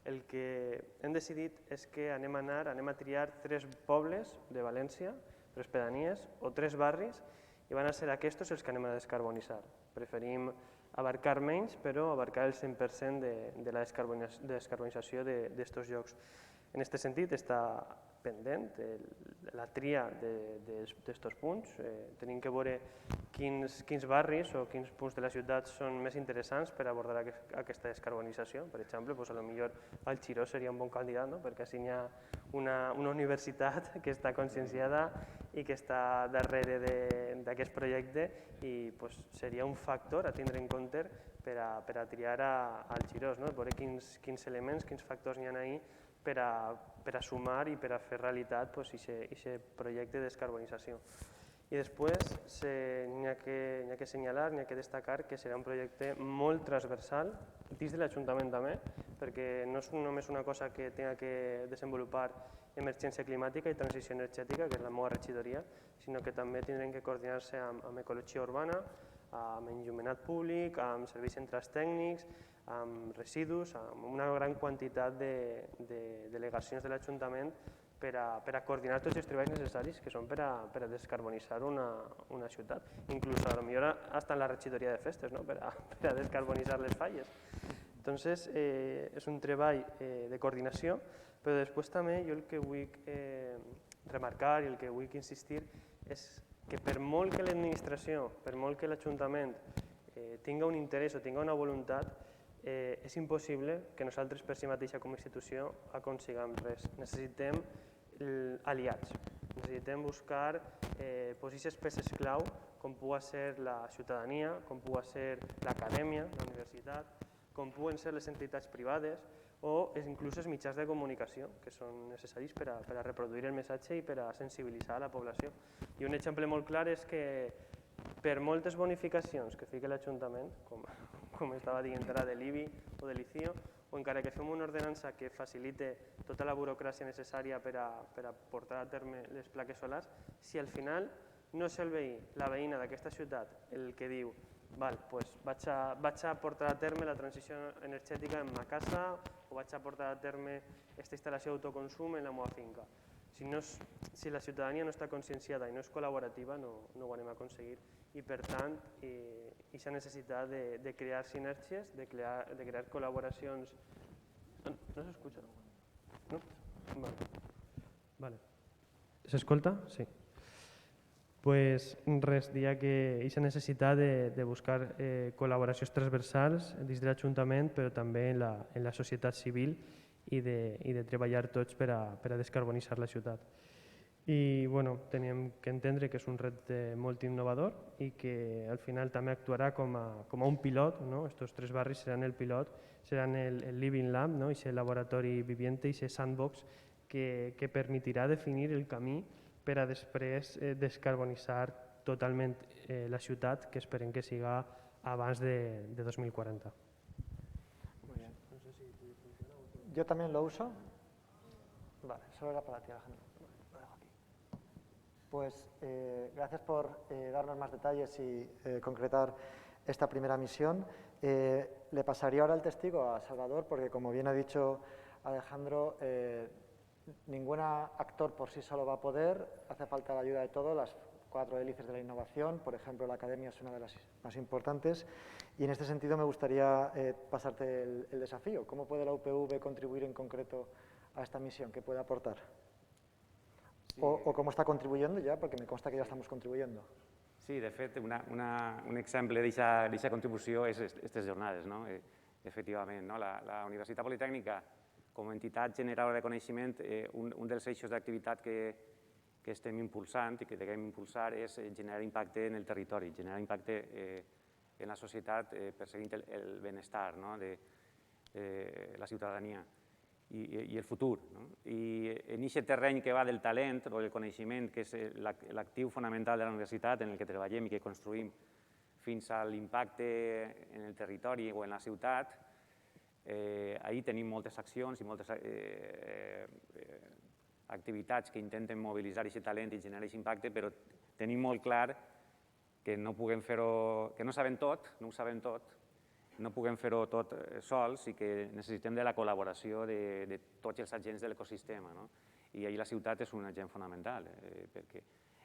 S5: el que hem decidit és que anem a triar 3 pobles de València, 3 pedanies o 3 barris, i van a ser aquests els que anem a descarbonitzar. Preferim abarcar menys, però abarcar el 100% de la descarbonització d'aquests llocs. En aquest sentit, està pendent la tria d'aquests punts. Tenim que veure quins barris o quins punts de la ciutat són més interessants per abordar aquesta descarbonització. Per exemple, potser el Xiró seria un bon candidat, perquè així hi ha una universitat que està conscienciada i que està darrere d'aquest projecte i seria un factor a tindre en compte per a triar al Xiró, veure quins elements, quins factors hi ha ahí per a sumar i per a fer realitat aquest projecte de descarbonització. I després n'hi ha que assenyalar, n'hi ha que destacar que serà un projecte molt transversal dins de l'Ajuntament també, perquè no és només una cosa que tingui que desenvolupar emergència climàtica i transició energètica, que és la meva regidoria, sinó que també tindrem que coordinar-se amb ecologia urbana, amb enllumenat públic, amb serveis centrals tècnics, amb residus, amb una gran quantitat de delegacions de l'Ajuntament per a coordinar tots els treballs necessaris que són per a descarbonitzar una ciutat. Inclús potser fins en la regidoria de festes, per a descarbonitzar les falles. Entonces, és un treball de coordinació, però després també jo el que vull remarcar i el que vull insistir és que per molt que l'administració, per molt que l'Ajuntament tinga un interès o tinga una voluntat, és impossible que nosaltres per si mateixa com a institució aconseguim res. Necessitem aliats, necessitem buscar aquestes peces clau com pugui ser la ciutadania, com pugui ser l'acadèmia, la universitat, com puguen ser les entitats privades o inclús els mitjans de comunicació que són necessaris per a reproduir el missatge i per a sensibilitzar la població. I un exemple molt clar és que per moltes bonificacions que fiqui l'Ajuntament, com estava dient ara de l'IBI o de l'ICIO, o encara que fem una ordenança que facilite tota la burocràcia necessària per a portar a terme les plaques solars, si al final no és el veí, la veïna d'aquesta ciutat el que diu vaig a portar a terme la transició energètica en ma casa o vaig a portar a terme aquesta instal·lació d'autoconsum en la meva finca. Si la ciutadania no està conscienciada i no és col·laborativa, no ho anem a aconseguir. I per tant, aquesta necessitat de crear sinergies, de crear col·laboracions... No s'escucha? No? Vale. ¿S'escolta? Sí. Pues res, diria que aquesta necessitat de buscar col·laboracions transversals dins de l'Ajuntament, però també en la societat civil i de treballar tots per a descarbonitzar la ciutat. I teníem que entendre que és un repte molt innovador i que al final també actuarà com a un pilot. Estos 3 barris seran el pilot, seran el Living Lab, aquest laboratori viviente i aquest sandbox que permetirà definir el camí per a després descarbonitzar totalment la ciutat, que esperem que siga abans de 2040.
S4: Muy bien. ¿Yo también lo uso? Vale, solo era para ti, Alejandro. Lo dejo aquí. Pues gracias por darnos más detalles y concretar esta primera misión. Le pasaría ahora el testigo a Salvador, porque como bien ha dicho Alejandro, ningún actor por sí solo va a poder, hace falta la ayuda de todos, las 4 hélices de la innovación, por ejemplo, la academia es una de las más importantes, y en este sentido me gustaría pasarte el desafío. ¿Cómo puede la UPV contribuir en concreto a esta misión? ¿Qué puede aportar? Sí. O cómo està contribuyendo ja, perquè me consta que ja estamos contribuyendo.
S6: Sí, de fet, un exemple d'aquesta contribució és aquestes jornades, no? Efectivament, no? La Universitat Politècnica, com a entitat generadora de coneixement, un dels eixos d'activitat que estem impulsant i que devem impulsar és generar impacte en el territori, generar impacte en la societat perseguint el benestar de la ciutadania i el futur. I en aquest terreny que va del talent o del coneixement, que és l'actiu fonamental de la universitat en el que treballem i que construïm fins a l'impacte en el territori o en la ciutat, ahir tenim moltes accions i moltes activitats que intenten mobilitzar aquest talent i generar aquest impacte, però tenim molt clar que no puguem fer-ho, que no sabem tot, no puguem fer-ho tot sols i que necessitem de la col·laboració de tots els agents de l'ecosistema, no? I ahir la ciutat és un agent fonamental, perquè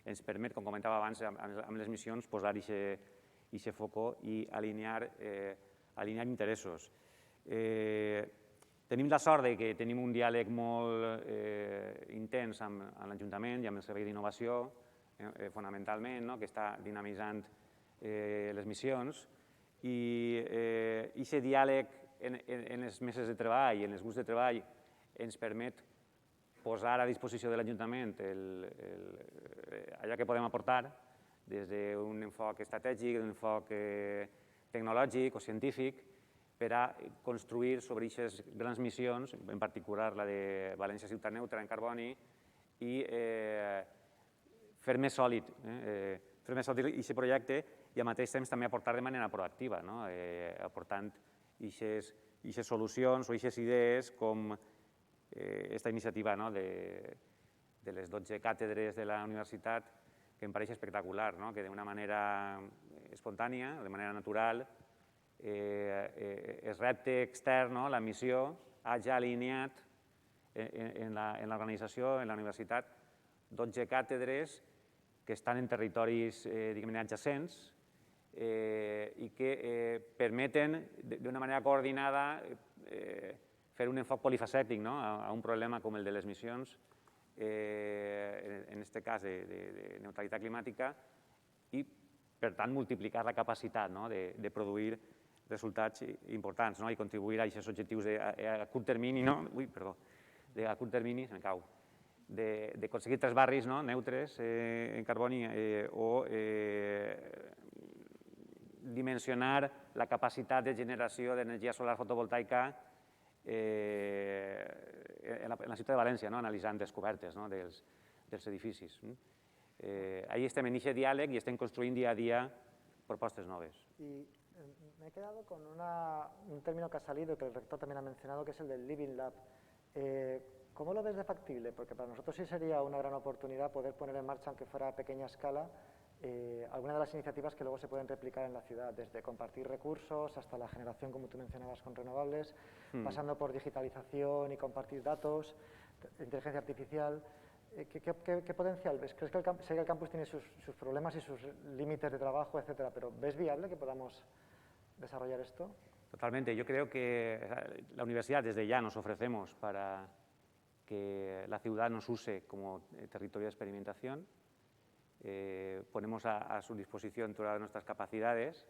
S6: ens permet, com comentava abans, amb les missions, posar aquest foco i alinear interessos. Tenim la sort que tenim un diàleg molt intens amb l'Ajuntament i amb el Servei d'Innovació, fonamentalment, que està dinamitzant les missions, i aquest diàleg en les meses de treball i en els grups de treball ens permet posar a disposició de l'Ajuntament allò que podem aportar des d'un enfoc estratègic, d'un enfoc tecnològic o científic, per a construir sobre aquestes grans missions, en particular la de València Ciutat Neutra en carboni, i fer més sòlid aquest projecte i al mateix temps també aportar de manera proactiva, aportant aquestes solucions o aquestes idees com aquesta iniciativa de les 12 càtedres de la universitat, que em pareix espectacular, que d'una manera espontània, de manera natural, el repte extern, la missió, ha ja alineat en l'organització, en la universitat, 12 càtedres que estan en territoris adjacents i que permeten d'una manera coordinada fer un enfoc polifacètic a un problema com el de les missions, en aquest cas de neutralitat climàtica, i per tant multiplicar la capacitat de produir resultats importants i contribuir a aquests objectius a curt termini, a curt termini, se me cau, d'aconseguir 3 barris neutres en carboni o dimensionar la capacitat de generació d'energia solar fotovoltaica en la ciutat de València, analitzant descobertes dels edificis. Ahí estem en aquest diàleg i estem construint dia a dia propostes noves.
S4: Y me he quedado con un término que ha salido, que el rector también ha mencionado, que es el del Living Lab. ¿Cómo lo ves de factible? Porque para nosotros sí sería una gran oportunidad poder poner en marcha, aunque fuera a pequeña escala, algunas de las iniciativas que luego se pueden replicar en la ciudad, desde compartir recursos hasta la generación, como tú mencionabas, con renovables, pasando por digitalización y compartir datos, inteligencia artificial. ¿Qué potencial ves? ¿Crees que sé que el campus tiene sus problemas y sus límites de trabajo, etcétera, pero ves viable que podamos desarrollar esto?
S6: Totalmente. Yo creo que la universidad desde ya nos ofrecemos para que la ciudad nos use como territorio de experimentación. Ponemos a su disposición todas nuestras capacidades,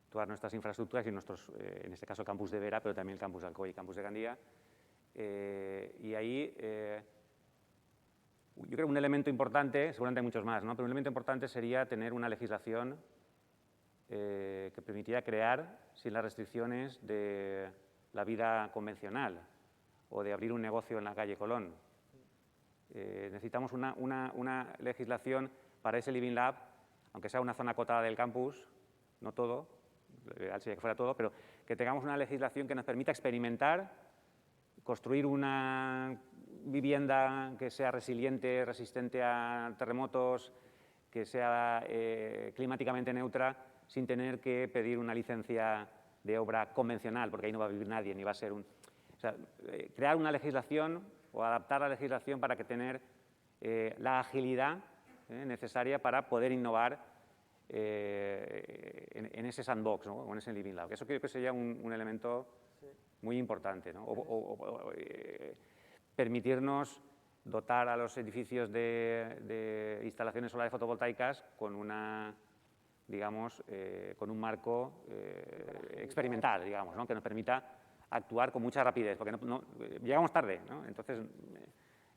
S6: todas nuestras infraestructuras y nuestros, en este caso, campus de Vera, pero también el campus de Alcoy y campus de Gandía. Y ahí, yo creo que un elemento importante, seguramente hay muchos más, pero un elemento importante sería tener una legislación que permitiera crear sin las restricciones de la vida convencional o de abrir un negocio en la calle Colón. Necesitamos una legislación para ese Living Lab, aunque sea una zona acotada del campus, no todo, lo ideal sería que fuera todo, pero que tengamos una legislación que nos permita experimentar, construir una vivienda que sea resiliente, resistente a terremotos, que sea climáticamente neutra, sin tener que pedir una licencia de obra convencional, porque ahí no va a vivir nadie, ni va a ser un... O sea, crear una legislación o adaptar la legislación para que tener la agilidad necesaria para poder innovar en ese sandbox, o en ese living lab. Eso creo que sería un elemento muy importante, permitirnos dotar a los edificios de instalaciones solares fotovoltaicas con digamos, con un marco experimental, digamos, que nos permita actuar con mucha rapidez, porque llegamos tarde, entonces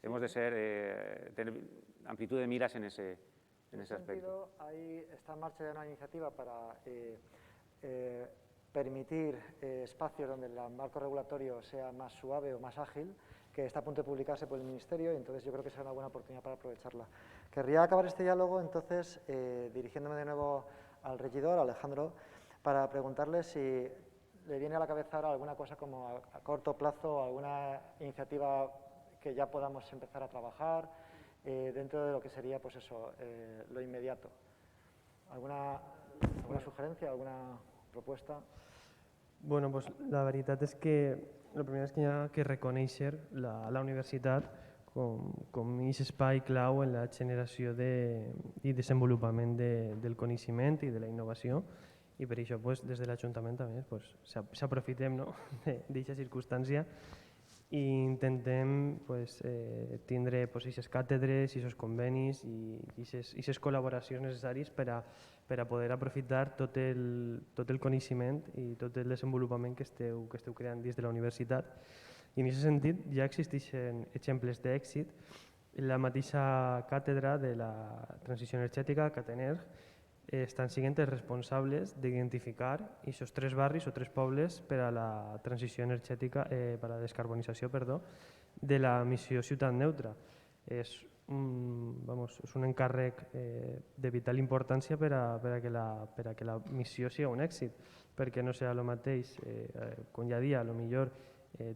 S6: hemos de tener amplitud de miras en ese aspecto.
S4: Ahí está en marcha ya una iniciativa para permitir espacios donde el marco regulatorio sea más suave o más ágil, que está a punto de publicarse por el Ministerio, y entonces yo creo que será una buena oportunidad para aprovecharla. Querría acabar este diálogo, entonces, dirigiéndome de nuevo al regidor, Alejandro, para preguntarle si le viene a la cabeza ahora alguna cosa como a corto plazo, alguna iniciativa que ya podamos empezar a trabajar dentro de lo que sería, pues eso, lo inmediato. ¿Alguna sugerencia, alguna propuesta?
S7: Bueno, pues la veritat és que el primer és que hi ha que reconèixer la universitat com aquest espai clau en la generació i desenvolupament del coneixement i de la innovació, i per això des de l'Ajuntament també s'aprofitem d'aquesta circumstància i intentem tindre aquestes càtedres, aquests convenis i aquestes col·laboracions necessàries per a poder aprofitar tot el coneixement i tot el desenvolupament que esteu creant dins de la universitat. I en aquest sentit ja existeixen exemples d'èxit. La mateixa càtedra de la transició energètica, Catenerg, estan sent els responsables d'identificar aquests 3 barris o 3 pobles per a la transició energètica, per a la descarbonització, de la missió Ciutat Neutra. És un encàrrec de vital importància per a que la missió sigui un èxit, perquè no serà el mateix, com ja dia, millor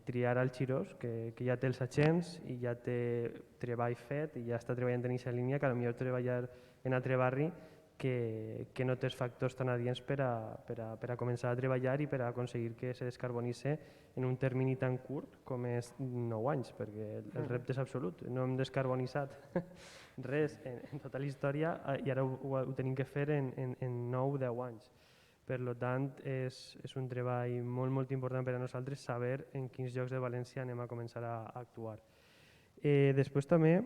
S7: triar al Xirós, que ja té els agents i ja té treball fet i ja està treballant en aquesta línia, que potser treballar en altre barri que no té els factors tan adients per a començar a treballar i per a aconseguir que se descarbonitzi en un termini tan curt com és 9 anys, perquè el repte és absolut. No hem descarbonitzat res en tota la història i ara ho tenim que fer en 9-10 anys. Per tant, és un treball molt important per a nosaltres saber en quins llocs de València anem a començar a actuar. Després també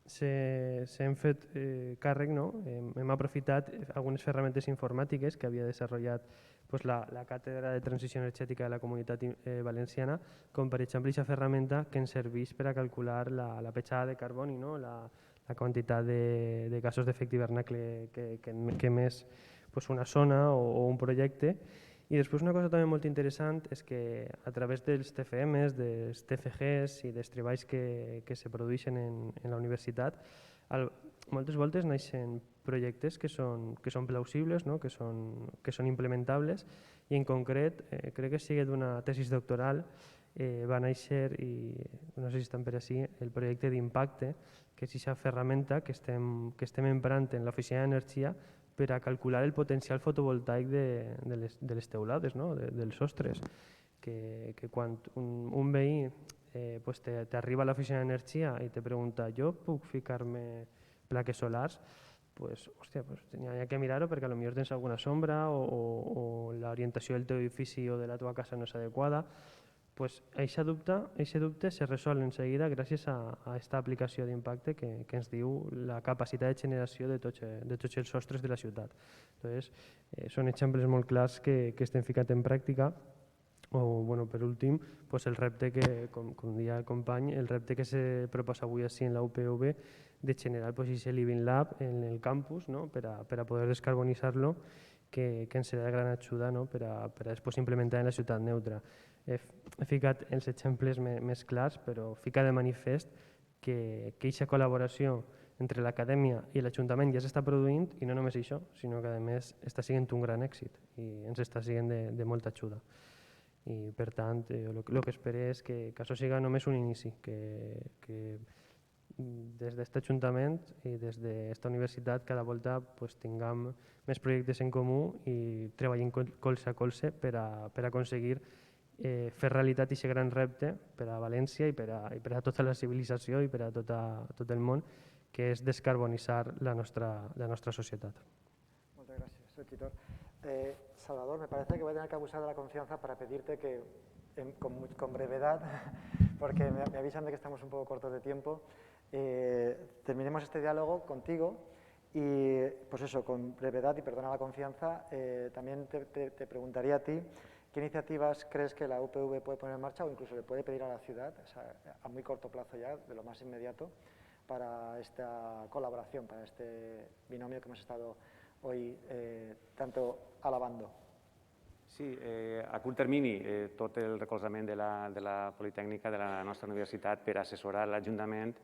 S7: s'hem fet càrrec, hem aprofitat algunes ferramentes informàtiques que havia desenvolupat la Càtedra de Transició Energètica de la Comunitat Valenciana, com per exemple aquesta ferramenta que ens serveix per a calcular la petjada de carboni, la quantitat de gasos d'efecte hivernacle que emet una zona o un projecte. I després una cosa també molt interessant és que a través dels TFMs, dels TFGs i dels treballs que se produeixen en la universitat, moltes voltes naixen projectes que són plausibles, que són implementables, i en concret, crec que sigui d'una tesi doctoral, va néixer, i no sé si estan per així, el projecte d'impacte, que és aquesta ferramenta que estem emprant en l'oficina d'energia per a calcular el potencial fotovoltaic de les teulades, dels sostres, que quan un veí t'arriba a l'oficina d'energia i te pregunta jo puc ficar-me plaques solars, n'hi ha que mirar-ho perquè potser tens alguna sombra o l'orientació del teu edifici o de la teva casa no és adequada. Aquest dubte se resol en seguida gràcies a aquesta aplicació d'impacte que ens diu la capacitat de generació de tots els sostres de la ciutat. Són exemples molt clars que estem ficant en pràctica. Per últim, el repte que, com deia el company, el repte que se proposa avui així en la UPV de generar aquest Living Lab en el campus per a poder descarbonitzar-lo, que ens serà de gran ajuda per a després implementar en la ciutat neutra. He ficat els exemples més clars, però fica de manifest que aquesta col·laboració entre l'acadèmia i l'Ajuntament ja s'està produint, i no només això, sinó que a més està sent un gran èxit i ens està sent de molta ajuda. I per tant, el que espero és que això sigui només un inici, que des d'aquest Ajuntament i des d'aquesta universitat cada volta tinguem més projectes en comú i treballem colze a colze per a aconseguir fer realitat aquest gran repte per a València i per a tota la civilització i per a tot el món, que és descarbonitzar la nostra societat.
S4: Muchas gracias, Héctor. Salvador, me parece que voy a tener que abusar de la confianza para pedirte que, con brevedad, porque me avisan de que estamos un poco cortos de tiempo, terminemos este diálogo contigo y, con brevedad y perdona la confianza, también te preguntaría a ti qué iniciativas crees que la UPV puede poner en marcha o incluso le puede pedir a la ciudad, a muy corto plazo ya, de lo más inmediato, para esta colaboración, para este binomio que hemos estado hoy tanto alabando.
S6: Sí, a curt termini, tot el recolzament de la Politècnica de la nostra universitat per assessorar l'Ajuntament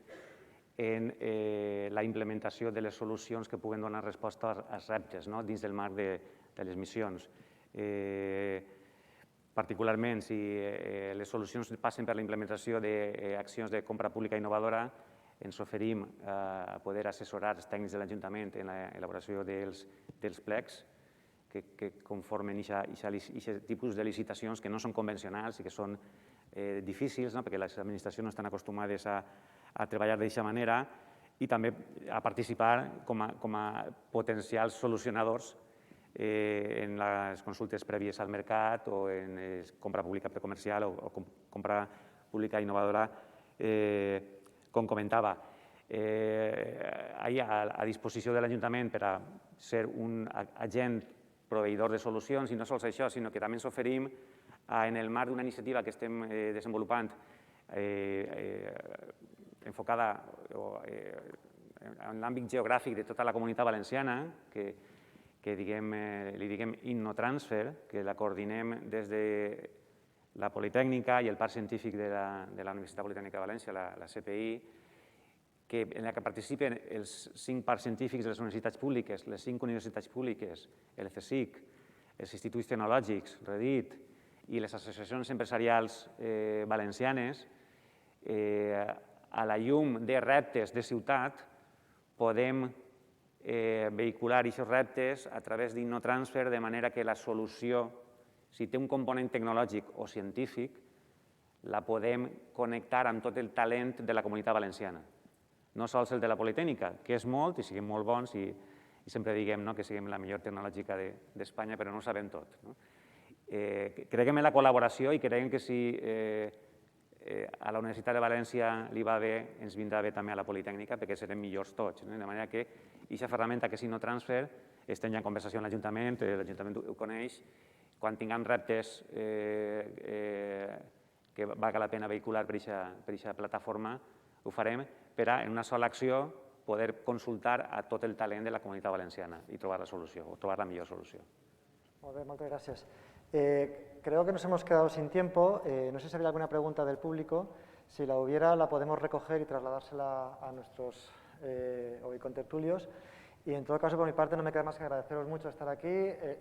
S6: en la implementació de les solucions que puguen donar resposta als reptes dins del marc de les missions. Particularment, si les solucions passen per la implementació d'accions de compra pública innovadora, ens oferim a poder assessorar els tècnics de l'Ajuntament en l'elaboració dels plecs que conformen aquest tipus de licitacions que no són convencionals i que són difícils, perquè les administracions no estan acostumades a treballar d'aquesta manera, i també a participar com a potencials solucionadors en les consultes prèvies al mercat o en compra pública precomercial o compra pública innovadora, com comentava. A disposició de l'Ajuntament per a ser un agent proveïdor de solucions, i no sols això, sinó que també ens oferim en el marc d'una iniciativa que estem desenvolupant enfocada en l'àmbit geogràfic de tota la comunitat valenciana, que li diguem InnoTransfer, que la coordinem des de la Politècnica i el Parc Científic de la Universitat Politècnica de València, la CPI, en la que participen els 5 parcs científics de les universitats públiques, les 5 universitats públiques, el CSIC, els instituts tecnològics, Redit, i les associacions empresarials valencianes. A la llum de reptes de ciutat, podem vehicular aquests reptes a través d'InnoTransfer, de manera que la solució, si té un component tecnològic o científic, la podem connectar amb tot el talent de la comunitat valenciana. No sols el de la Politècnica, que és molt i siguem molt bons i sempre diguem que siguem la millor tecnològica d'Espanya, però no ho sabem tot. Creguem en la col·laboració i creguem que si a la Universitat de València li va bé, ens vindrà bé també a la Politècnica, perquè serem millors tots. De manera que aquesta ferramenta que és InnoTransfer, estem ja en conversació amb l'Ajuntament, l'Ajuntament ho coneix. Quan tinguem reptes que valga la pena vehicular per aquesta plataforma, ho farem per a, en una sola acció, poder consultar a tot el talent de la comunitat valenciana i trobar la solució, o trobar la millor solució.
S4: Molt bé, moltes gràcies. Creo que nos hemos quedado sin tiempo. No sé si había alguna pregunta del público. Si la hubiera, la podemos recoger y trasladársela a nuestros hoy contertulios. Y en todo caso, por mi parte, no me queda más que agradeceros mucho estar aquí,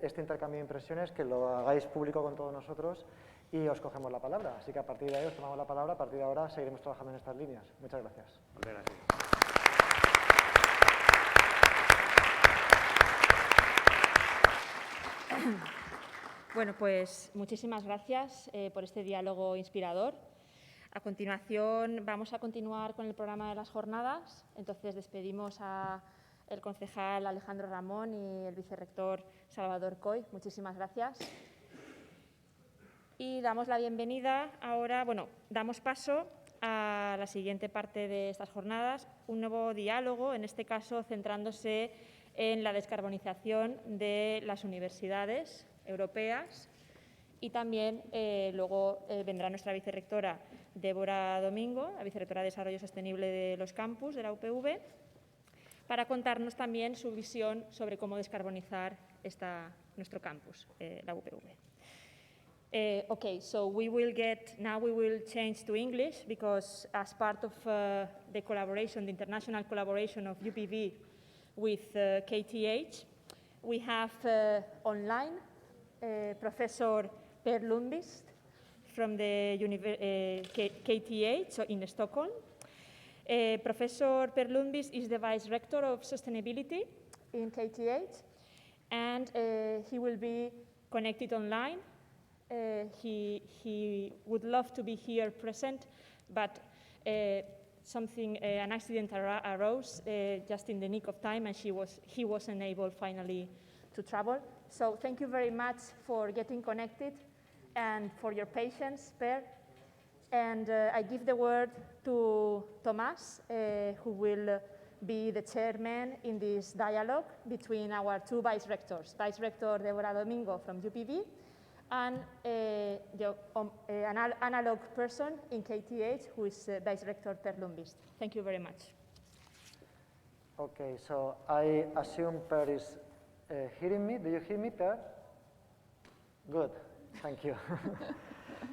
S4: este intercambio de impresiones, que lo hagáis público con todos nosotros y os cogemos la palabra. Así que a partir de ahí os tomamos la palabra, a partir de ahora seguiremos trabajando en estas líneas. Muchas gracias.
S6: Muchas gracias.
S1: Bueno, pues muchísimas gracias por este diálogo inspirador. A continuación vamos a continuar con el programa de las jornadas. Entonces despedimos al concejal Alejandro Ramón y el vicerrector Salvador Coy. Muchísimas gracias. Y damos la bienvenida ahora, damos paso a la siguiente parte de estas jornadas, un nuevo diálogo, en este caso centrándose en la descarbonización de las universidades europeas, y también luego vendrá nuestra vicerrectora Débora Domingo, la vicerrectora de Desarrollo Sostenible de los campus de la UPV, para contarnos también su visión sobre cómo descarbonizar nuestro campus, la UPV. Okay, so now we will change to English, because as part of the collaboration, the international collaboration of UPV with KTH, we have online Professor Per Lundqvist from the KTH, so in Stockholm. Professor Per Lundqvist is the Vice Rector of Sustainability in KTH, and he will be connected online. He would love to be here present, but an accident arose just in the nick of time, and he wasn't able finally to travel. So thank you very much for getting connected and for your patience, Per. And I give the word to Tomás, who will be the chairman in this dialogue between our two vice rectors, Vice Rector Débora Domingo from UPV, and an analog person in KTH, who is Vice Rector Per Lundqvist. Thank you very much.
S4: Okay, so I assume Per is hearing me. Do you hear me, Per? Good, thank you.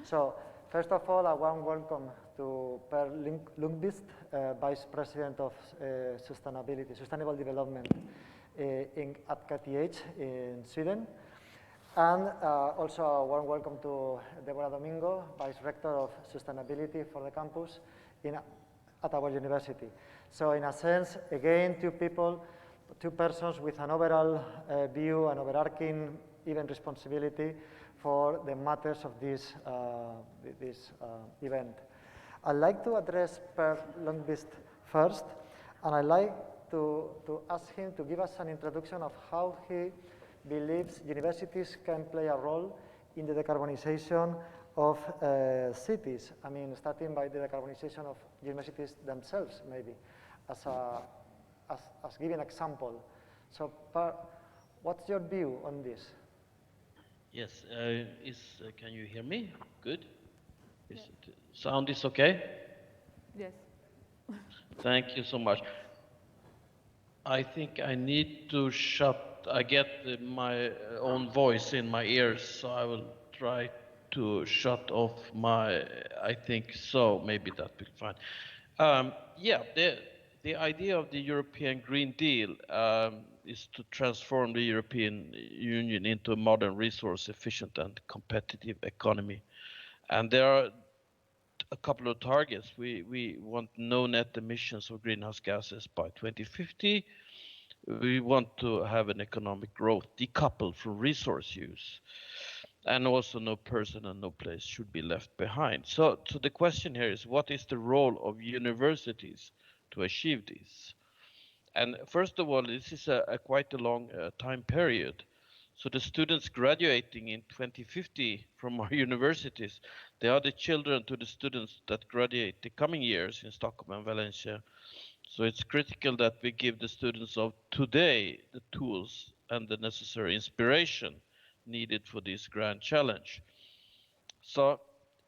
S4: So, first of all, a warm welcome to Per Lundqvist, Vice President of Sustainable Development at KTH in Sweden. And also a warm welcome to Débora Domingo, Vice Rector of Sustainability for the campus at our university. So in a sense, again, two persons with an overall view, an overarching even responsibility for the matters of this, event. I'd like to address Per Lundqvist first, and I'd like to ask him to give us an introduction of how he believes universities can play a role in the decarbonization of cities. I mean, starting by the decarbonization of universities themselves, maybe, as giving example. So, what's your view on this?
S8: Yes, can you hear me? Good? Sound is okay?
S9: Yes.
S8: Thank you so much. I think I need to I get my own voice in my ears, so I will try to shut off I think so, maybe that will be fine. Yeah, the idea of the European Green Deal is to transform the European Union into a modern, resource efficient and competitive economy. And there are a couple of targets. We want no net emissions of greenhouse gases by 2050. We want to have an economic growth decoupled from resource use. And also no person and no place should be left behind. So the question here is, what is the role of universities to achieve this? And first of all, this is quite a long time period. So the students graduating in 2050 from our universities, they are the children to the students that graduate the coming years in Stockholm and Valencia. So it's critical that we give the students of today the tools and the necessary inspiration needed for this grand challenge. So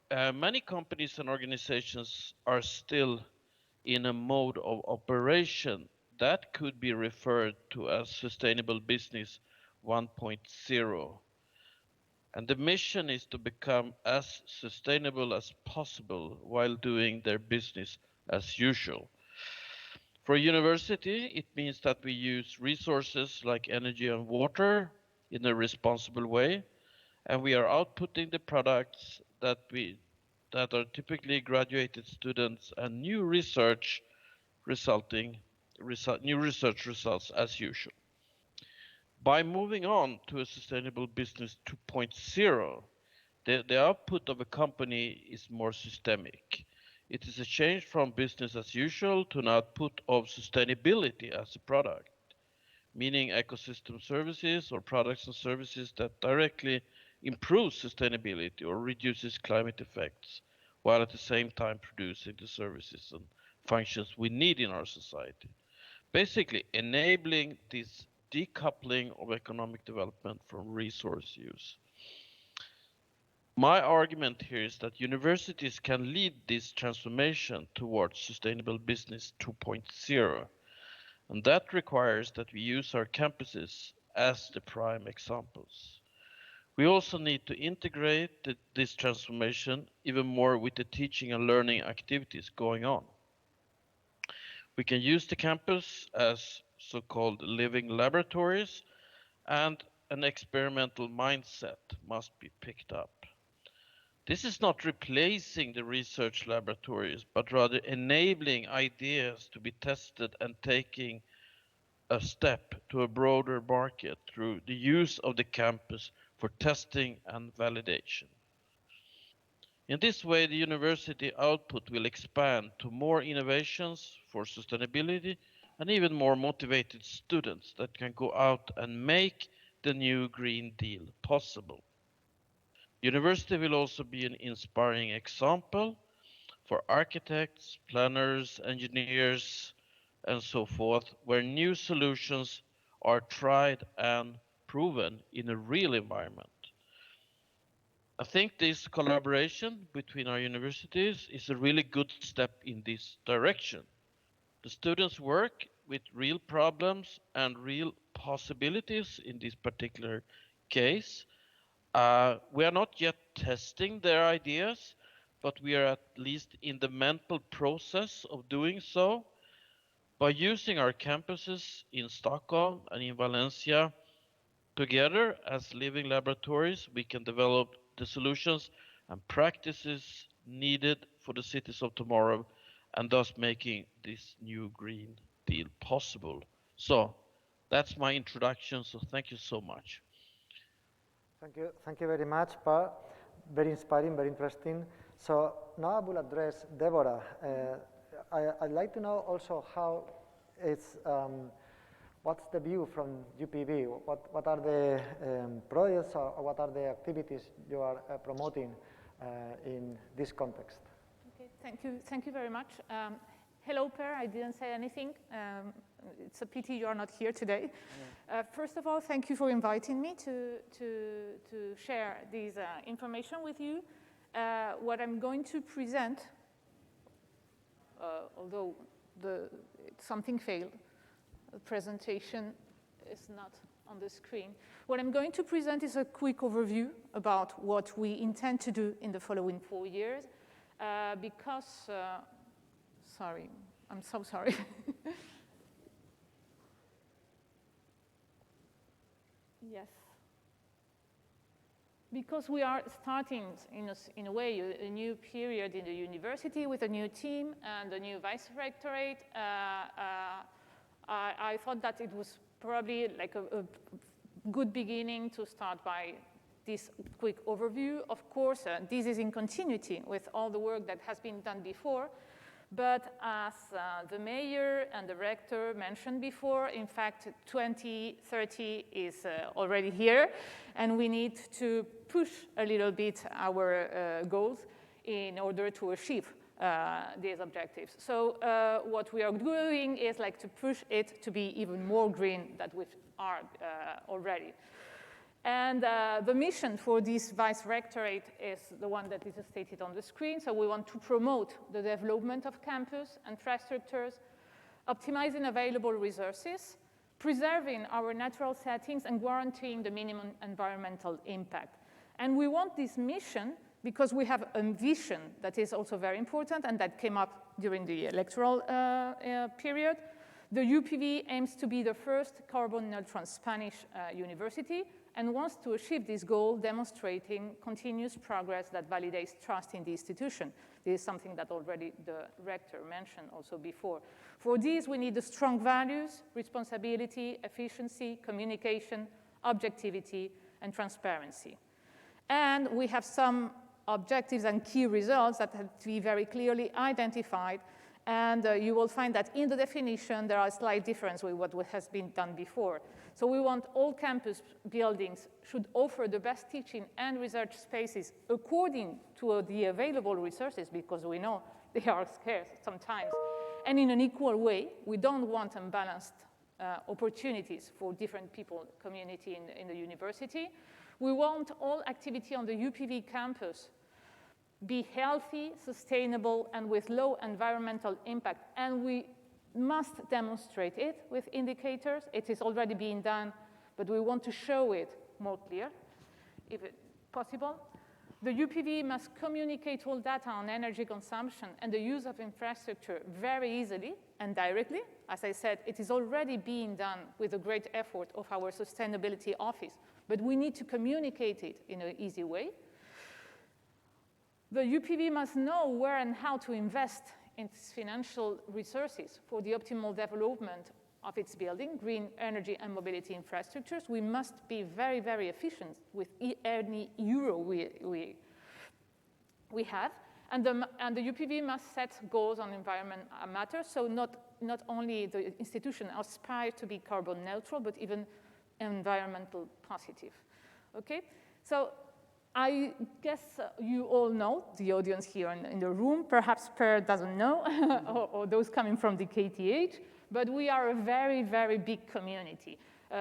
S8: many companies and organizations are still in a mode of operation that could be referred to as sustainable business 1.0. And the mission is to become as sustainable as possible while doing their business as usual. For a university, it means that we use resources like energy and water in a responsible way, and we are outputting the products that are typically graduated students and new research results as usual. By moving on to a sustainable business 2.0, the output of a company is more systemic. It is a change from business as usual to an output of sustainability as a product, meaning ecosystem services or products and services that directly improve sustainability or reduces climate effects, while at the same time producing the services and functions we need in our society. Basically enabling this decoupling of economic development from resource use. My argument here is that universities can lead this transformation towards sustainable business 2.0, and that requires that we use our campuses as the prime examples. We also need to integrate this transformation even more with the teaching and learning activities going on. We can use the campus as so-called living laboratories, and an experimental mindset must be picked up. This is not replacing the research laboratories, but rather enabling ideas to be tested and taking a step to a broader market through the use of the campus for testing and validation. In this way, the university output will expand to more innovations for sustainability and even more motivated students that can go out and make the new Green Deal possible. University will also be an inspiring example for architects, planners, engineers, and so forth, where new solutions are tried and proven in a real environment. I think this collaboration between our universities is a really good step in this direction. The students work with real problems and real possibilities in this particular case. We are not yet testing their ideas, but we are at least in the mental process of doing so. By using our campuses in Stockholm and in Valencia together as living laboratories, we can develop the solutions and practices needed for the cities of tomorrow, and thus making this new Green Deal possible. So that's my introduction, so thank you so much.
S4: Thank you very much, Pa. Very inspiring, very interesting. So now I will address Deborah. I'd like to know also how it's, what's the view from UPV? What are the projects or what are the activities you are promoting in this context?
S9: Okay, thank you very much. Hello, Per, I didn't say anything. It's a pity you are not here today. Yeah. First of all, thank you for inviting me to share this information with you. What I'm going to present, although something failed, the presentation is not on the screen. What I'm going to present is a quick overview about what we intend to do in the following 4 years, because, sorry, I'm so sorry. Yes. Because we are starting, in a way, a new period in the university with a new team and a new vice-rectorate, I thought that it was probably like a good beginning to start by this quick overview. Of course, this is in continuity with all the work that has been done before. But as the mayor and the rector mentioned before, in fact, 2030 is already here, and we need to push a little bit our goals in order to achieve these objectives. So what we are doing is like to push it to be even more green than we are already. And the mission for this vice-rectorate is the one that is stated on the screen. So we want to promote the development of campus infrastructures, optimizing available resources, preserving our natural settings, and guaranteeing the minimum environmental impact. And we want this mission because we have a vision that is also very important and that came up during the electoral period. The UPV aims to be the first carbon neutral Spanish university and wants to achieve this goal, demonstrating continuous progress that validates trust in the institution. This is something that already the rector mentioned also before. For this, we need the strong values, responsibility, efficiency, communication, objectivity, and transparency. And we have some objectives and key results that have to be very clearly identified. And you will find that in the definition, there are a slight difference with what has been done before. So we want all campus buildings should offer the best teaching and research spaces according to the available resources, because we know they are scarce sometimes. And in an equal way, we don't want unbalanced opportunities for different people, community in the university. We want all activity on the UPV campus be healthy, sustainable, and with low environmental impact. And we must demonstrate it with indicators. It is already being done, but we want to show it more clear, if it's possible. The UPV must communicate all data on energy consumption and the use of infrastructure very easily and directly. As I said, it is already being done with a great effort of our sustainability office, but we need to communicate it in an easy way. The UPV must know where and how to invest in its financial resources for the optimal development of its building, green energy and mobility infrastructures. We must be very, very efficient with any euro we have. And the UPV must set goals on environment matters, so not only the institution aspire to be carbon neutral, but even environmental positive. Okay, so I guess you all know, the audience here in the room, perhaps Per doesn't know, or those coming from the KTH, but we are a very, very big community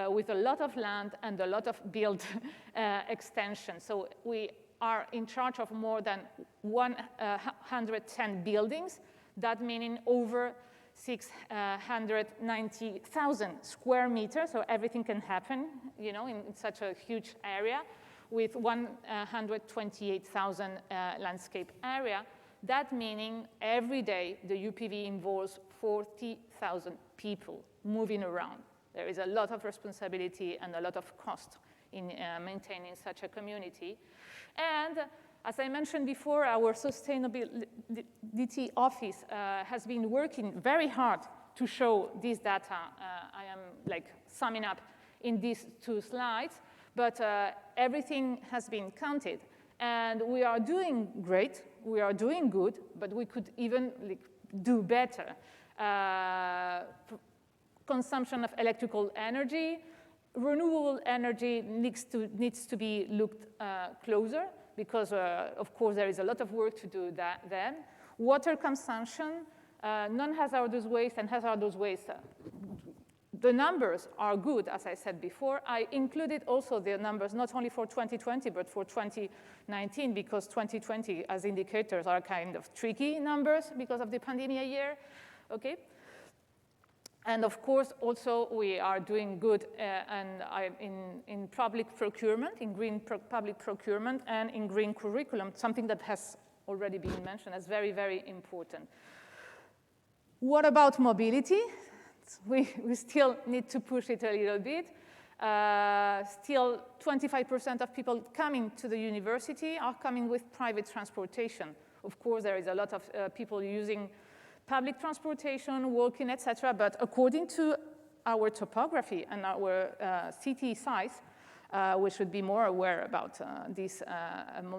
S9: with a lot of land and a lot of built extension. So we are in charge of more than 110 buildings, that meaning over 690,000 square meters, so everything can happen, you know, in such a huge area, with 128,000 landscape area. That meaning every day the UPV involves 40,000 people moving around. There is a lot of responsibility and a lot of cost in maintaining such a community. And as I mentioned before, our sustainability office has been working very hard to show this data. I am like summing up in these two slides. but everything has been counted. And we are doing great, we are doing good, but we could even do better. Consumption of electrical energy, renewable energy needs to be looked closer, because of course there is a lot of work to do then. Water consumption, non-hazardous waste and hazardous waste. The numbers are good, as I said before. I included also the numbers not only for 2020, but for 2019, because 2020 as indicators are kind of tricky numbers because of the pandemic year, okay? And of course, also we are doing good in public procurement, in green public procurement, and in green curriculum, something that has already been mentioned as very, very important. What about mobility? We still need to push it a little bit. Still, 25% of people coming to the university are coming with private transportation. Of course, there is a lot of people using public transportation, walking, etc. But according to our topography and our city size, we should be more aware about these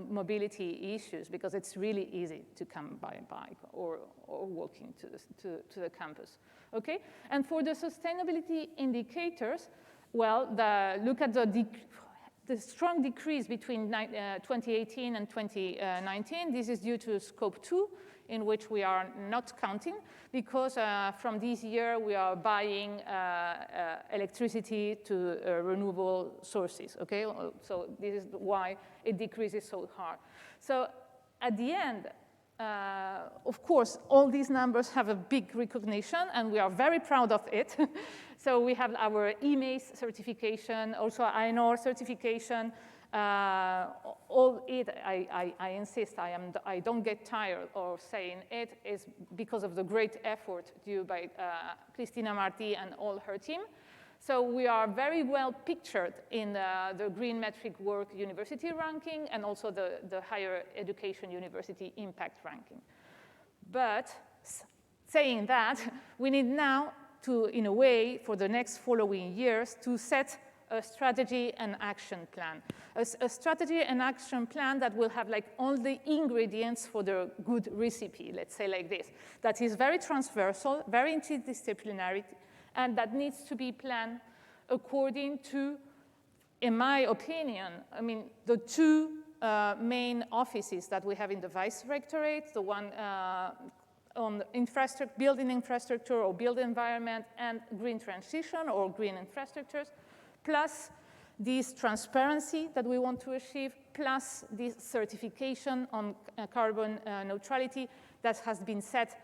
S9: mobility issues, because it's really easy to come by bike or walking to the campus. Okay, and for the sustainability indicators, well, look at the strong decrease between 2018 and 2019. This is due to scope 2, in which we are not counting, because from this year we are buying electricity to renewable sources, okay? So this is why it decreases so hard. So at the end, of course, all these numbers have a big recognition, and we are very proud of it. So we have our EMACE certification, also INOR certification. All it, I insist, I don't get tired of saying it, is because of the great effort due by Cristina Martí and all her team. So we are very well pictured in the Green Metric Work University ranking, and also the Higher Education University Impact ranking. But saying that, we need now to, in a way, for the next following years, to set a strategy and action plan. A strategy and action plan that will have like all the ingredients for the good recipe, let's say like this, that is very transversal, very interdisciplinary, and that needs to be planned according to, in my opinion, I mean, the two main offices that we have in the vice-rectorate, the one on infrastructure, building infrastructure or build environment, and green transition or green infrastructures, plus this transparency that we want to achieve, plus this certification on carbon neutrality that has been set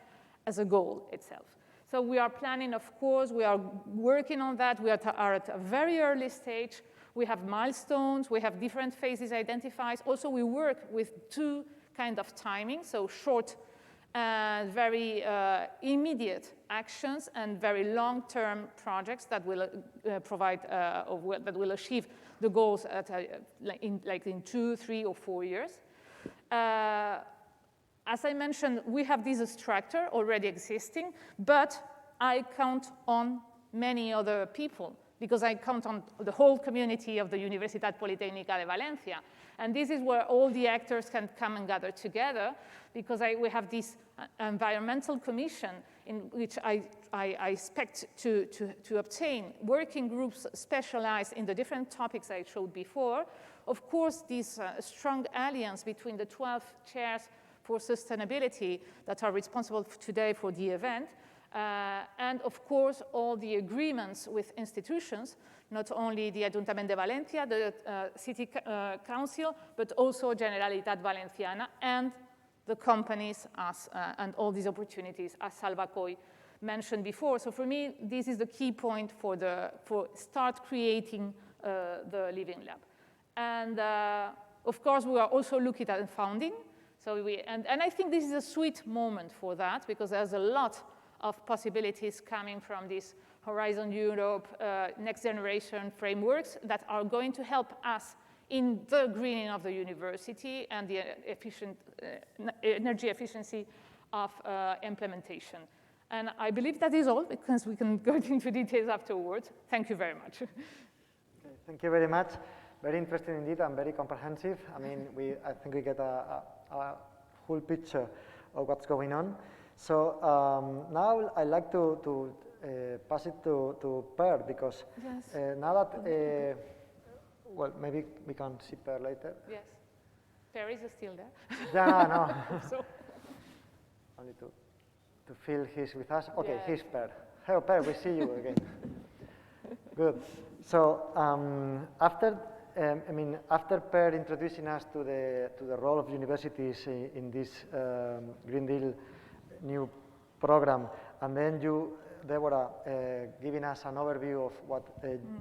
S9: as a goal itself. So we are planning, of course, we are working on that. We are at a very early stage. We have milestones, we have different phases identified. Also, we work with two kind of timing, so short and very immediate actions and very long-term projects that will provide, that will achieve the goals at in 2, 3, or 4 years. As I mentioned, we have this structure already existing, but I count on many other people, because I count on the whole community of the Universitat Politécnica de Valencia. And this is where all the actors can come and gather together, because we have this environmental commission in which I expect to obtain working groups specialized in the different topics I showed before. Of course, this strong alliance between the 12 chairs for sustainability that are responsible today for the event, and of course all the agreements with institutions, not only the Ayuntamiento de Valencia, the City Council, but also Generalitat Valenciana and the companies and all these opportunities, as Salva Coy mentioned before. So for me, this is the key point for start creating the Living Lab. And of course, we are also looking at funding. So and I think this is a sweet moment for that, because there's a lot of possibilities coming from this Horizon Europe next generation frameworks that are going to help us in the greening of the university and the energy efficiency of implementation. And I believe that is all, because we can go into details afterwards. Thank you very much.
S4: Okay, thank you very much. very interesting indeed and very comprehensive. I mean, I think we get a whole picture of what's going on. So now I'd like to pass it to Per, because now that, well, maybe we can see Per later.
S9: Yes. Per is still there.
S4: Yeah, no.
S9: So.
S4: Only to feel he's with us. Okay,
S9: Yes.
S4: here's Per. Hello, Per, we see you again. Good. So after Per introducing us to the role of universities in this Green Deal new program, and then you, Deborah, giving us an overview of what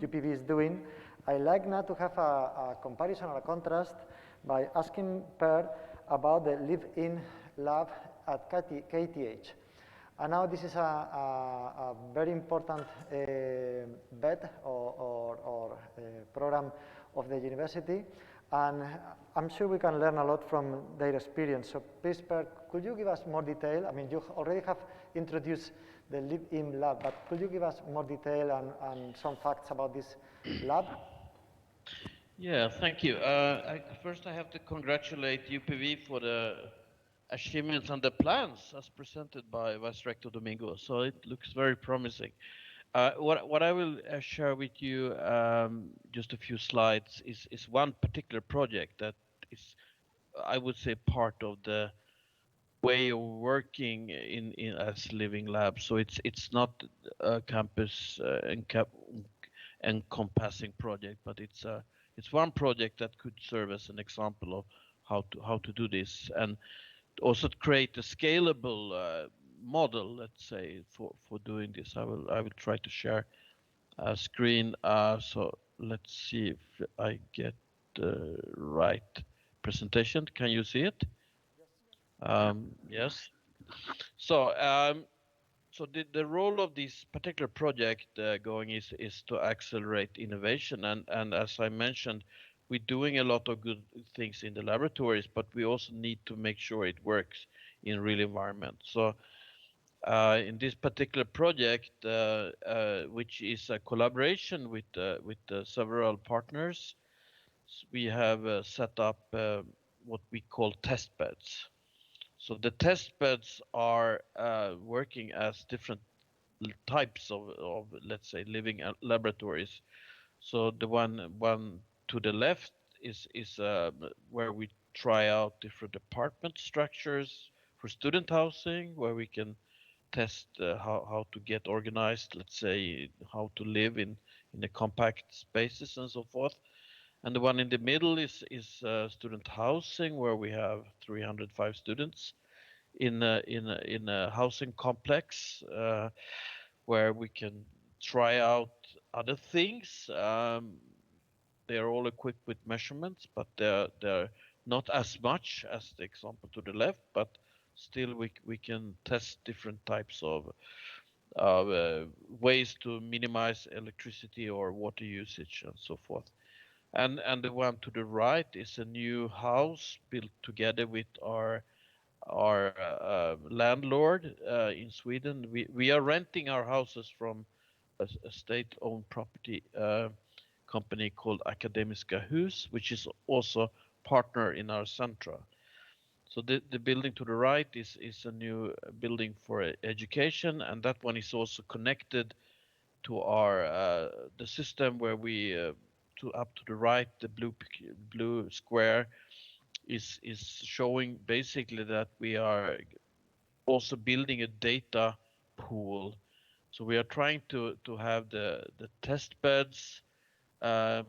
S4: UPV is doing, I'd like now to have a comparison or a contrast by asking Per about the live-in lab at KTH. And now this is a very important bet or program of the university, and I'm sure we can learn a lot from their experience. So please, Per, could you give us more detail? I mean, you already have introduced the live-in lab, but could you give us more detail and some facts about this lab?
S8: Yeah, thank you. First, I have to congratulate UPV for the achievements and the plans as presented by Vice Rector Domingo. So it looks very promising. What I will share with you, just a few slides, is one particular project that is, I would say, part of the way of working in as living lab. So it's not a campus encompassing project, but it's one project that could serve as an example of how to do this, and also to create a scalable model, let's say, for doing this. I will try to share a screen. So let's see if I get the right presentation. Can you see it? Yes. So so the role of this particular project going is to accelerate innovation, and as I mentioned, we're doing a lot of good things in the laboratories, but we also need to make sure it works in real environment. So in this particular project, which is a collaboration with several partners, we have set up what we call test beds. So the test beds are working as different types of let's say living laboratories. So the one to the left is where we try out different apartment structures for student housing, where we can test how to get organized, let's say how to live in the compact spaces and so forth. And the one in the middle is student housing, where we have 305 students in a housing complex, where we can try out other things. They are all equipped with measurements, but they're not as much as the example to the left, but still we can test different types of ways to minimize electricity or water usage and so forth. And the one to the right is a new house built together with our landlord in Sweden. We are renting our houses from a state-owned property company called Akademiska Hus, which is also partner in our centra. So the building to the right is a new building for education, and that one is also connected to our the system where we up to the right, the blue square is showing basically that we are also building a data pool. So we are trying to have the test beds, the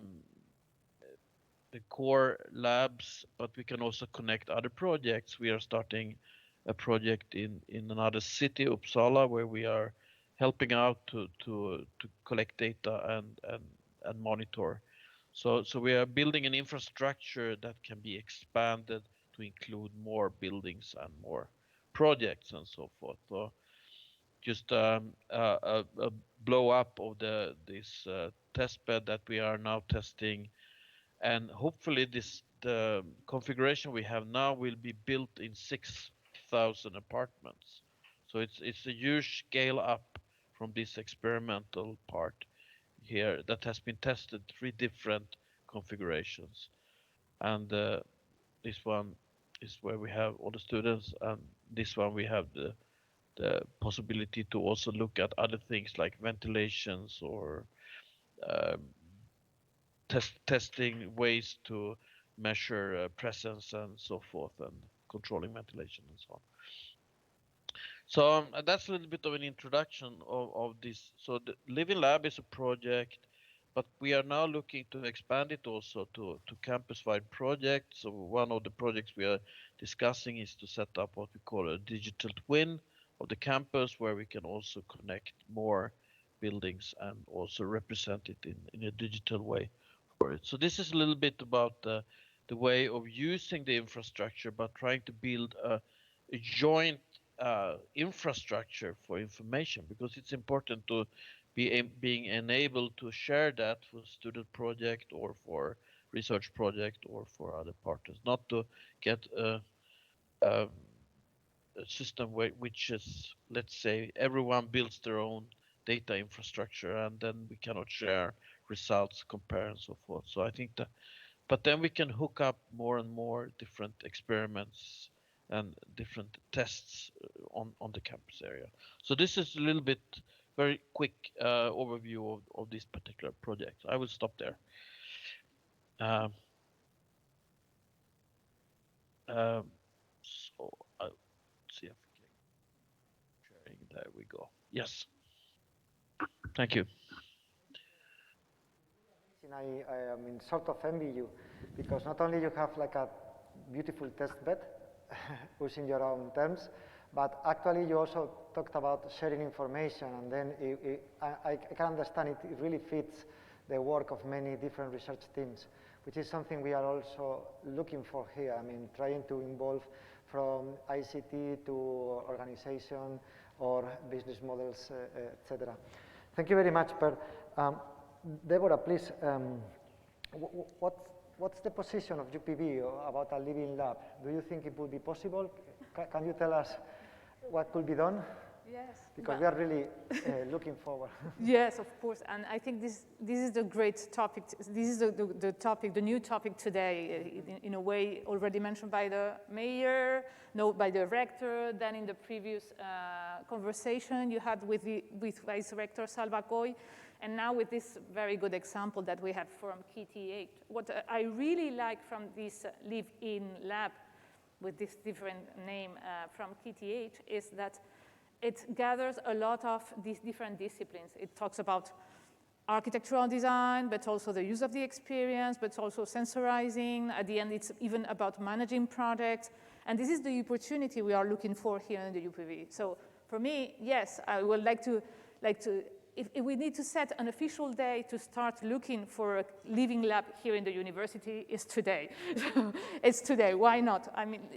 S8: core labs, but we can also connect other projects. We are starting a project in another city, Uppsala, where we are helping out to collect data and monitor. So we are building an infrastructure that can be expanded to include more buildings and more projects and so forth. So just a blow up of this test bed that we are now testing, and hopefully the configuration we have now will be built in 6,000 apartments. So it's a huge scale up from this experimental part here that has been tested 3 different configurations. And this one is where we have all the students, and this one we have the possibility to also look at other things like ventilations or testing ways to measure presence and so forth, and controlling ventilation and so on. So that's a little bit of an introduction of this. So the Living Lab is a project, but we are now looking to expand it also to campus-wide projects. So one of the projects we are discussing is to set up what we call a digital twin of the campus, where we can also connect more buildings and also represent it in a digital way for it. So this is a little bit about the way of using the infrastructure, but trying to build a joint infrastructure for information, because it's important to being enabled to share that for student project or for research project or for other partners, not to get a system which is, let's say, everyone builds their own data infrastructure and then we cannot share results, compare and so forth. So I think that, but then we can hook up more and more different experiments and different tests on the campus area. So this is a little bit very quick overview of this particular project. I will stop there. So I'll see if we can sharing. There we go. Yes. Thank you.
S4: I mean, sort of envy you, because not only you have like a beautiful test bed, using your own terms, but actually you also talked about sharing information, and then I can understand it really fits the work of many different research teams, which is something we are also looking for here. I mean, trying to involve from ICT to organization or business models, etc. Thank you very much, Per. Deborah, please, what's the position of UPV about a living lab? Do you think it would be possible? Can you tell us what could be done?
S9: Yes.
S4: Because we are really looking forward.
S9: Yes, of course, and I think this is the great topic. This is the topic, the new topic today, in a way already mentioned by the mayor, by the rector, then in the previous conversation you had with vice-rector Salva Coy, and now with this very good example that we have from KTH. What I really like from this live-in lab with this different name from KTH is that it gathers a lot of these different disciplines. It talks about architectural design, but also the use of the experience, but also sensorizing. At the end, it's even about managing projects. And this is the opportunity we are looking for here in the UPV. So for me, yes, I would like to if we need to set an official day to start looking for a living lab here in the university, is today. It's today, why not? I mean,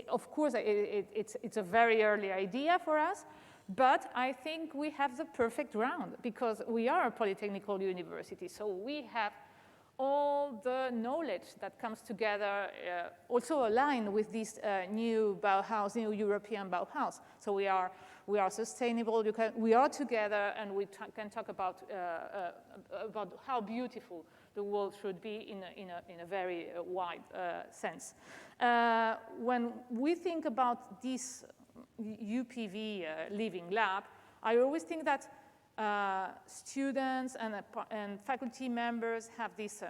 S9: of course, it's a very early idea for us, but I think we have the perfect ground, because we are a polytechnical university, so we have all the knowledge that comes together, also aligned with this new Bauhaus, new European Bauhaus. So we are sustainable. We are together, and we can talk about how beautiful the world should be in a very wide sense. When we think about this UPV living lab, I always think that students and faculty members have this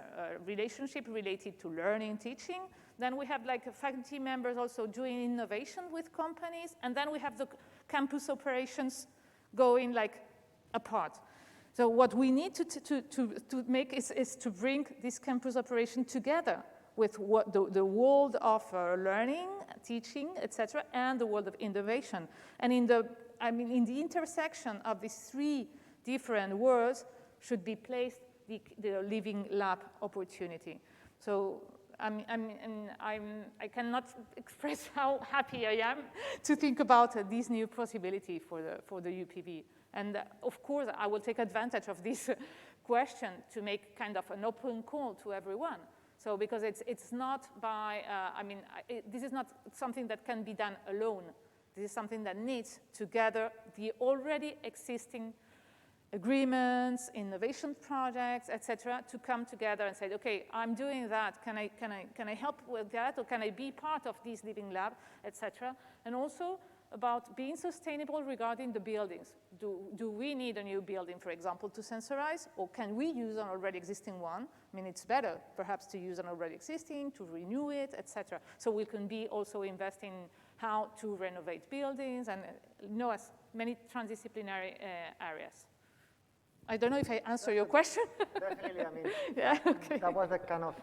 S9: relationship related to learning, teaching. Then we have like faculty members also doing innovation with companies, and then we have the campus operations going like apart. So what we need to make is to bring this campus operation together with what the world of learning, teaching, etc., and the world of innovation. And in the intersection of these three different worlds should be placed the living lab opportunity. So I cannot express how happy I am to think about this new possibility for the UPV. And of course, I will take advantage of this question to make kind of an open call to everyone. So because it's not by, this is not something that can be done alone. This is something that needs to gather the already existing agreements, innovation projects, etc., to come together and say, okay, I'm doing that. Can I help with that, or can I be part of this living lab, etc. And also about being sustainable regarding the buildings. Do we need a new building, for example, to sensorize, or can we use an already existing one? I mean, it's better perhaps to use an already existing, to renew it, etc. So we can be also investing in how to renovate buildings and as many transdisciplinary areas. I don't know if I answer your question.
S4: Definitely, I mean,
S9: yeah, okay.
S4: That was the kind of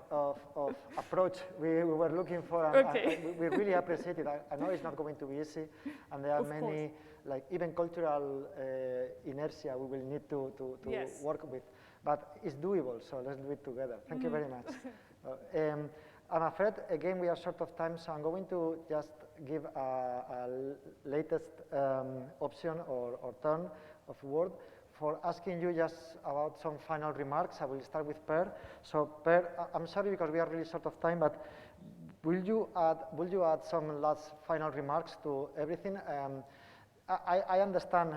S4: approach we were looking for, and,
S9: okay.
S4: we really appreciate it. I know it's not going to be easy, and there are many, like even cultural inertia we will need to
S9: yes.
S4: work with, but it's doable, so let's do it together. Thank you very much. I'm afraid, again, we are short of time, so I'm going to just give a latest option or turn of word for asking you just about some final remarks. I will start with Per. So Per, I'm sorry because we are really short of time, but will you add some last final remarks to everything? I understand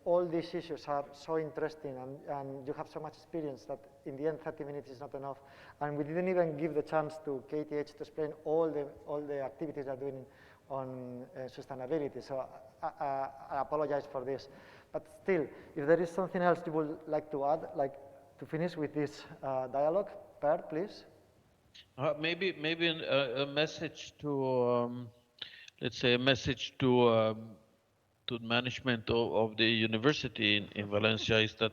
S4: all these issues are so interesting, and you have so much experience that in the end 30 minutes is not enough. And we didn't even give the chance to KTH to explain all the activities they're doing on sustainability. So I apologize for this. But still, if there is something else you would like to add, like to finish with this dialogue, Per, please.
S8: Maybe a message to, let's say, a message to management of the university in Valencia is that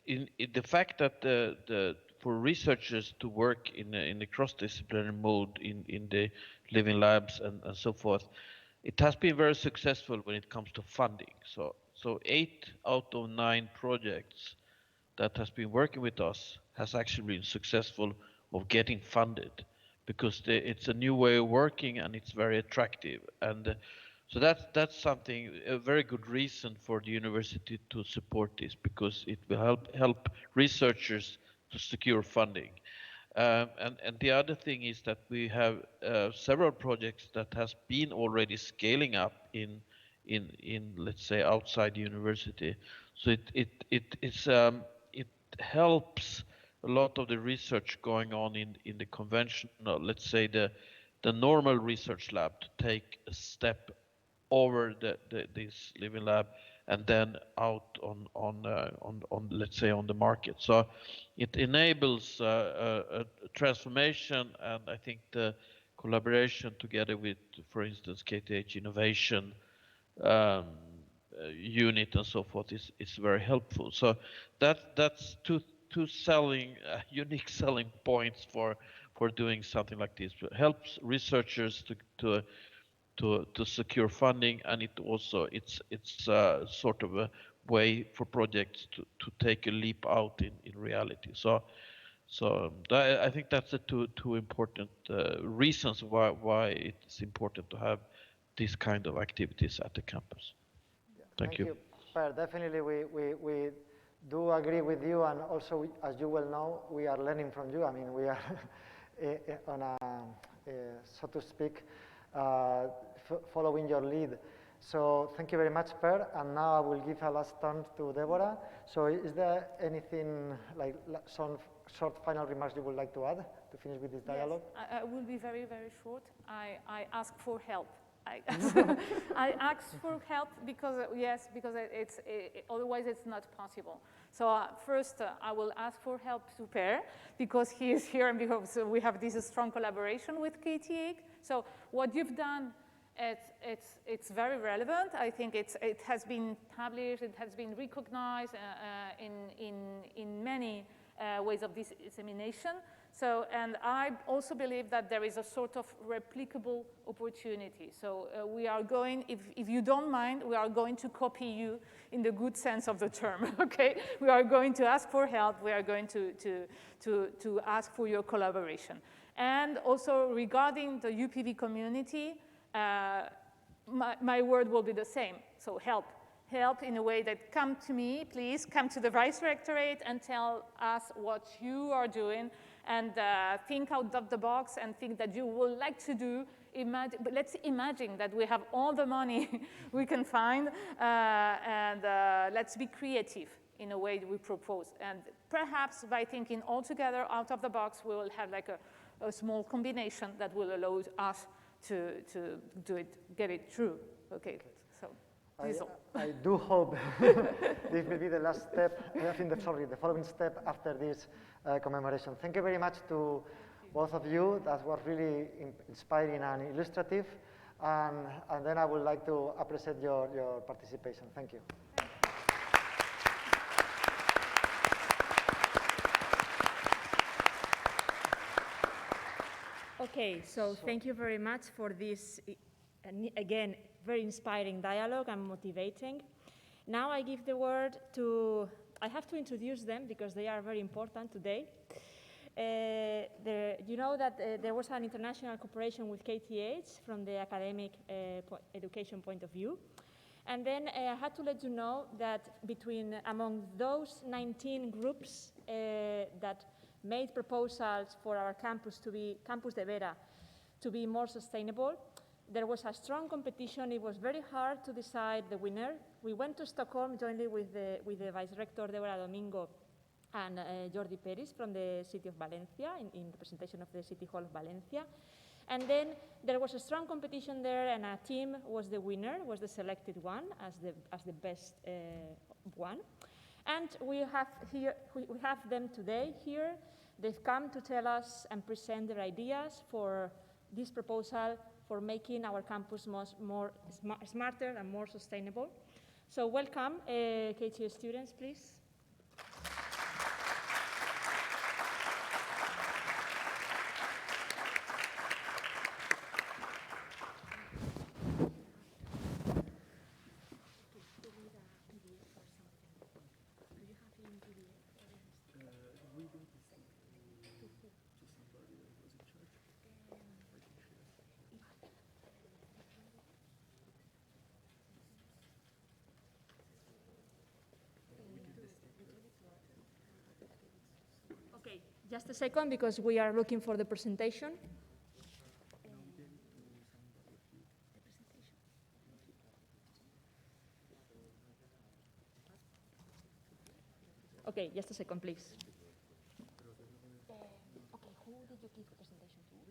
S8: in the fact that for researchers to work in a cross-disciplinary mode in the living labs and so forth, it has been very successful when it comes to funding. So 8 out of 9 projects that has been working with us has actually been successful of getting funded, because it's a new way of working and it's very attractive. And so that's something, a very good reason for the university to support this, because it will help researchers to secure funding. And the other thing is that we have several projects that has been already scaling up in let's say outside the university. So it helps a lot of the research going on in the conventional, let's say the normal research lab, to take a step over this living lab and then out on let's say on the market. So it enables a transformation, and I think the collaboration together with, for instance, KTH Innovation unit and so forth is very helpful. So that's two unique selling points for doing something like this. It helps researchers to secure funding, and it's sort of a way for projects to take a leap out in reality. So I think that's the two important reasons why it's important to have these kind of activities at the campus.
S4: Yeah,
S8: thank you.
S4: Per, definitely we do agree with you, and also, as you well know, we are learning from you. I mean, we are on a, so to speak, following your lead. So thank you very much, Per. And now I will give a last turn to Deborah. So is there anything, like some short final remarks you would like to add to finish with this dialogue?
S9: Yes, I will be very, very short. I ask for help. I ask for help because, otherwise it's not possible. So first, I will ask for help to Per, because he is here and because we have this strong collaboration with KTH. So what you've done, it's very relevant. I think it has been published, it has been recognized in many ways of dissemination. So, and I also believe that there is a sort of replicable opportunity. So we are going, if you don't mind, we are going to copy you in the good sense of the term, okay? We are going to ask for help. We are going to ask for your collaboration. And also regarding the UPV community, my word will be the same. So help in a way that come to me, please, come to the vice-rectorate and tell us what you are doing, and think out of the box and think that you would like to do But let's imagine that we have all the money we can find, and let's be creative in a way that we propose. And perhaps by thinking all together out of the box, we will have like a small combination that will allow us to do it, get it through. Okay, so
S4: I do hope this will be the last step, the following step after this commemoration. Thank you very much to both of you. That was really inspiring and illustrative. And then I would like to appreciate your participation. Thank you.
S1: Okay, so thank you very much for this, again, very inspiring dialogue and motivating. Now I give the word to, I have to introduce them because they are very important today. You know that there was an international cooperation with KTH from the academic education point of view. And then I had to let you know that among those 19 groups that made proposals for our campus to be, Campus de Vera, to be more sustainable, there was a strong competition. It was very hard to decide the winner. We went to Stockholm jointly with the vice-rector Deborah Domingo and Jordi Peris from the city of Valencia, in representation of the City Hall of Valencia. And then there was a strong competition there, and a team was the winner, was the selected one as the best one. And we have them today here. They've come to tell us and present their ideas for this proposal for making our campus smarter and more sustainable. So welcome, KTH students, please. Okay, just a second, because we are looking for the presentation. Okay, just a second, please. Okay, who did you give the presentation to?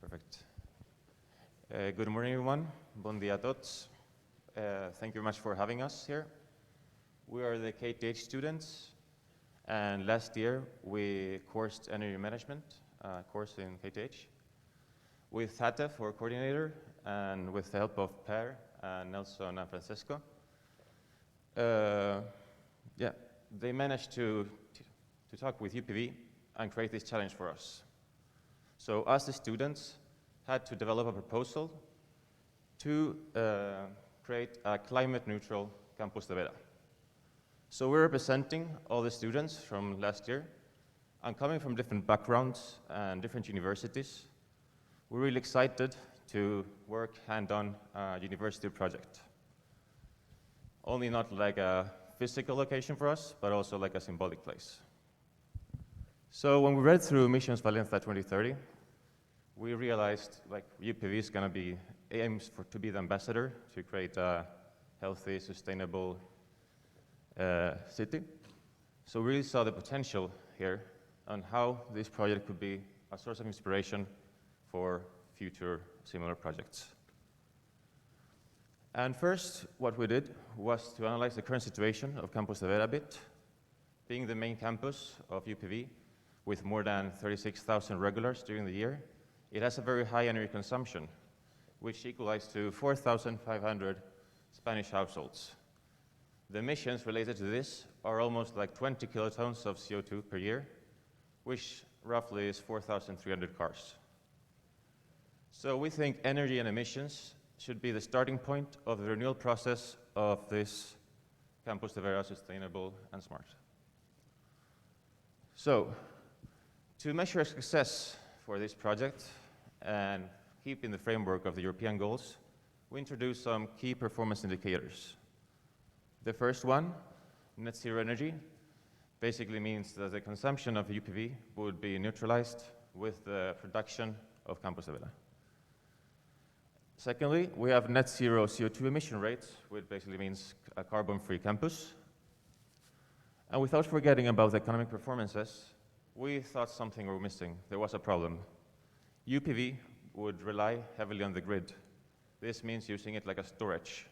S10: Perfect. Good morning, everyone. Bon dia a tots. Thank you very much for having us here. We are the KTH students, and last year we coursed energy management course in KTH with Hate for coordinator and with the help of Per, Nelson, and Francesco. Yeah, they managed to talk with UPV and create this challenge for us. So us, the students, had to develop a proposal to create a climate-neutral Campus de Vera. So we're representing all the students from last year, and coming from different backgrounds and different universities. We're really excited to work hand-on a university project. Only not like a physical location for us, but also like a symbolic place. So when we read through Missions Valencia 2030, we realized like UPV is going to be aims to be the ambassador to create a healthy, sustainable city. So we really saw the potential here on how this project could be a source of inspiration for future similar projects. And first, what we did was to analyze the current situation of Campus de Vera a bit, being the main campus of UPV with more than 36,000 regulars during the year. It has a very high energy consumption, which equalizes to 4,500 Spanish households. The emissions related to this are almost like 20 kilotons of CO2 per year, which roughly is 4,300 cars. So we think energy and emissions should be the starting point of the renewal process of this Campus de Vera sustainable and smart. So, to measure success for this project and keep in the framework of the European goals, we introduced some key performance indicators. The first one, net zero energy, basically means that the consumption of UPV would be neutralized with the production of Campus de Vera. Secondly, we have net zero CO2 emission rates, which basically means a carbon-free campus. And without forgetting about the economic performances, we thought something were missing. There was a problem. UPV would rely heavily on the grid. This means using it like a storage.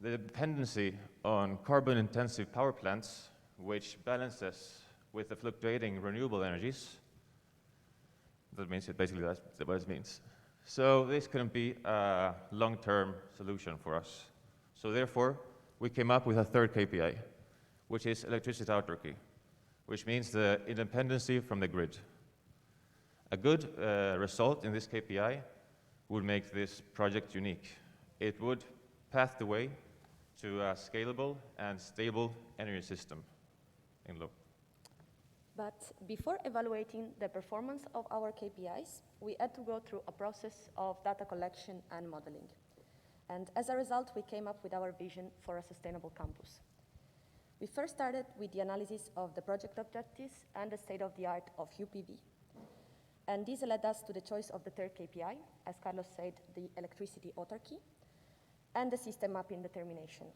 S10: The dependency on carbon-intensive power plants, which balances with the fluctuating renewable energies, that means it basically that's what it means. So this couldn't be a long-term solution for us. So therefore, we came up with a third KPI, which is electricity autarky, which means the independency from the grid. A good result in this KPI would make this project unique. It would path the way to a scalable and stable energy system in law.
S11: But before evaluating the performance of our KPIs, we had to go through a process of data collection and modeling. And as a result, we came up with our vision for a sustainable campus. We first started with the analysis of the project objectives and the state-of-the-art of UPV. And this led us to the choice of the third KPI, as Carlos said, the electricity autarky, and the system mapping determination.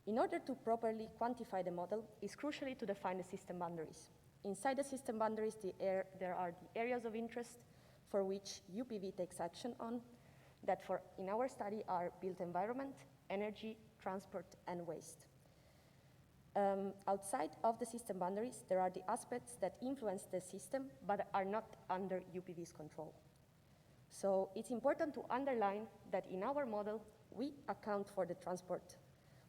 S11: In order to properly quantify the model, it's crucial to define the system boundaries. Inside the system boundaries, there are the areas of interest for which UPV takes action on, that in our study are built environment, energy, transport, and waste. Outside of the system boundaries, there are the aspects that influence the system but are not under UPV's control. So it's important to underline that in our model, we account for the transport,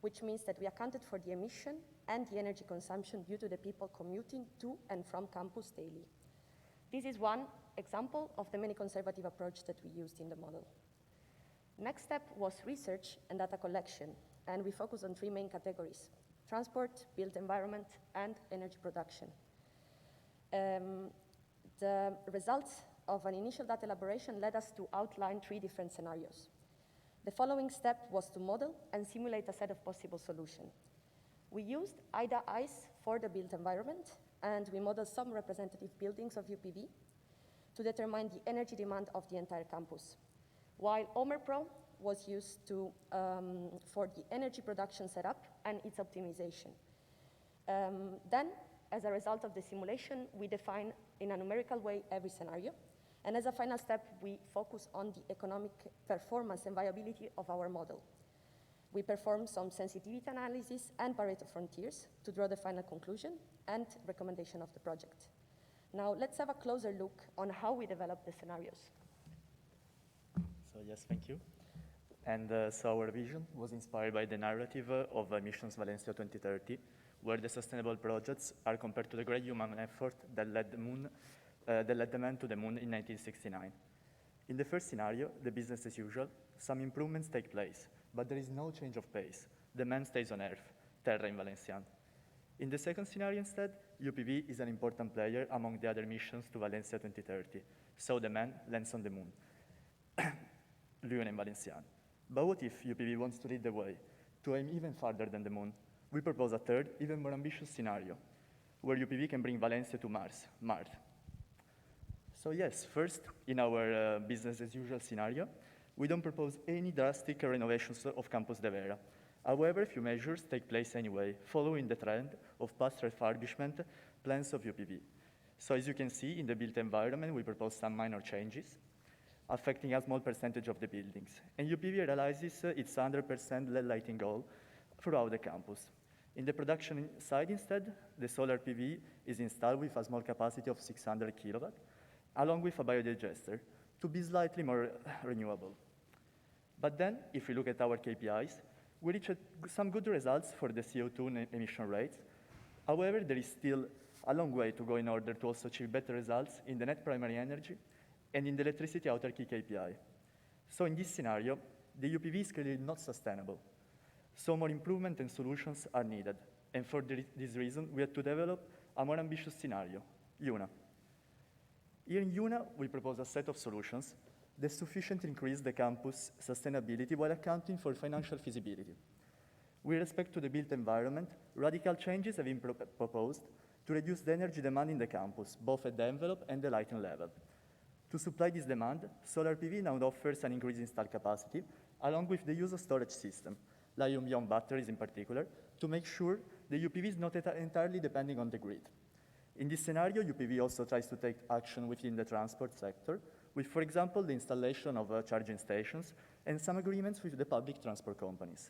S11: which means that we accounted for the emission and the energy consumption due to the people commuting to and from campus daily. This is one example of the many conservative approach that we used in the model. Next step was research and data collection, and we focused on three main categories: transport, built environment, and energy production. The results of an initial data elaboration led us to outline three different scenarios. The following step was to model and simulate a set of possible solutions. We used IDA-ICE for the built environment, and we modeled some representative buildings of UPV to determine the energy demand of the entire campus, while OMERPRO was used for the energy production setup and its optimization. Then, as a result of the simulation, we define in a numerical way every scenario. And as a final step, we focus on the economic performance and viability of our model. We perform some sensitivity analysis and Pareto frontiers to draw the final conclusion and recommendation of the project. Now, let's have a closer look on how we develop the scenarios.
S12: So yes, thank you. And so our vision was inspired by the narrative of Missions Valencia 2030, where the sustainable projects are compared to the great human effort that led the man to the moon in 1969. In the first scenario, the business as usual, some improvements take place, but there is no change of pace. The man stays on Earth, Terra in Valencian. In the second scenario instead, UPV is an important player among the other missions to Valencia 2030, so the man lands on the moon, Luna in Valencian. But what if UPV wants to lead the way, to aim even farther than the moon? We propose a third, even more ambitious scenario, where UPV can bring Valencia to Mars. So yes, first, in our business as usual scenario, we don't propose any drastic renovations of Campus de Vera. However, a few measures take place anyway, following the trend of past refurbishment plans of UPV. So as you can see, in the built environment, we propose some minor changes, affecting a small percentage of the buildings. And UPV realizes its 100% LED lighting goal throughout the campus. In the production side instead, the solar PV is installed with a small capacity of 600 kilowatt, along with a biodigester, to be slightly more renewable. But then, if we look at our KPIs, we reached some good results for the CO2 emission rates. However, there is still a long way to go in order to also achieve better results in the net primary energy and in the electricity autarky KPI. So in this scenario, the UPV is clearly not sustainable. So more improvement and solutions are needed. And for this reason, we had to develop a more ambitious scenario, UNA. Here in UNA, we propose a set of solutions that sufficiently increase the campus sustainability while accounting for financial feasibility. With respect to the built environment, radical changes have been proposed to reduce the energy demand in the campus, both at the envelope and the lighting level. To supply this demand, solar PV now offers an increased installed capacity, along with the use of storage system, lithium-ion batteries in particular, to make sure the UPV is not entirely depending on the grid. In this scenario, UPV also tries to take action within the transport sector, with, for example, the installation of charging stations and some agreements with the public transport companies.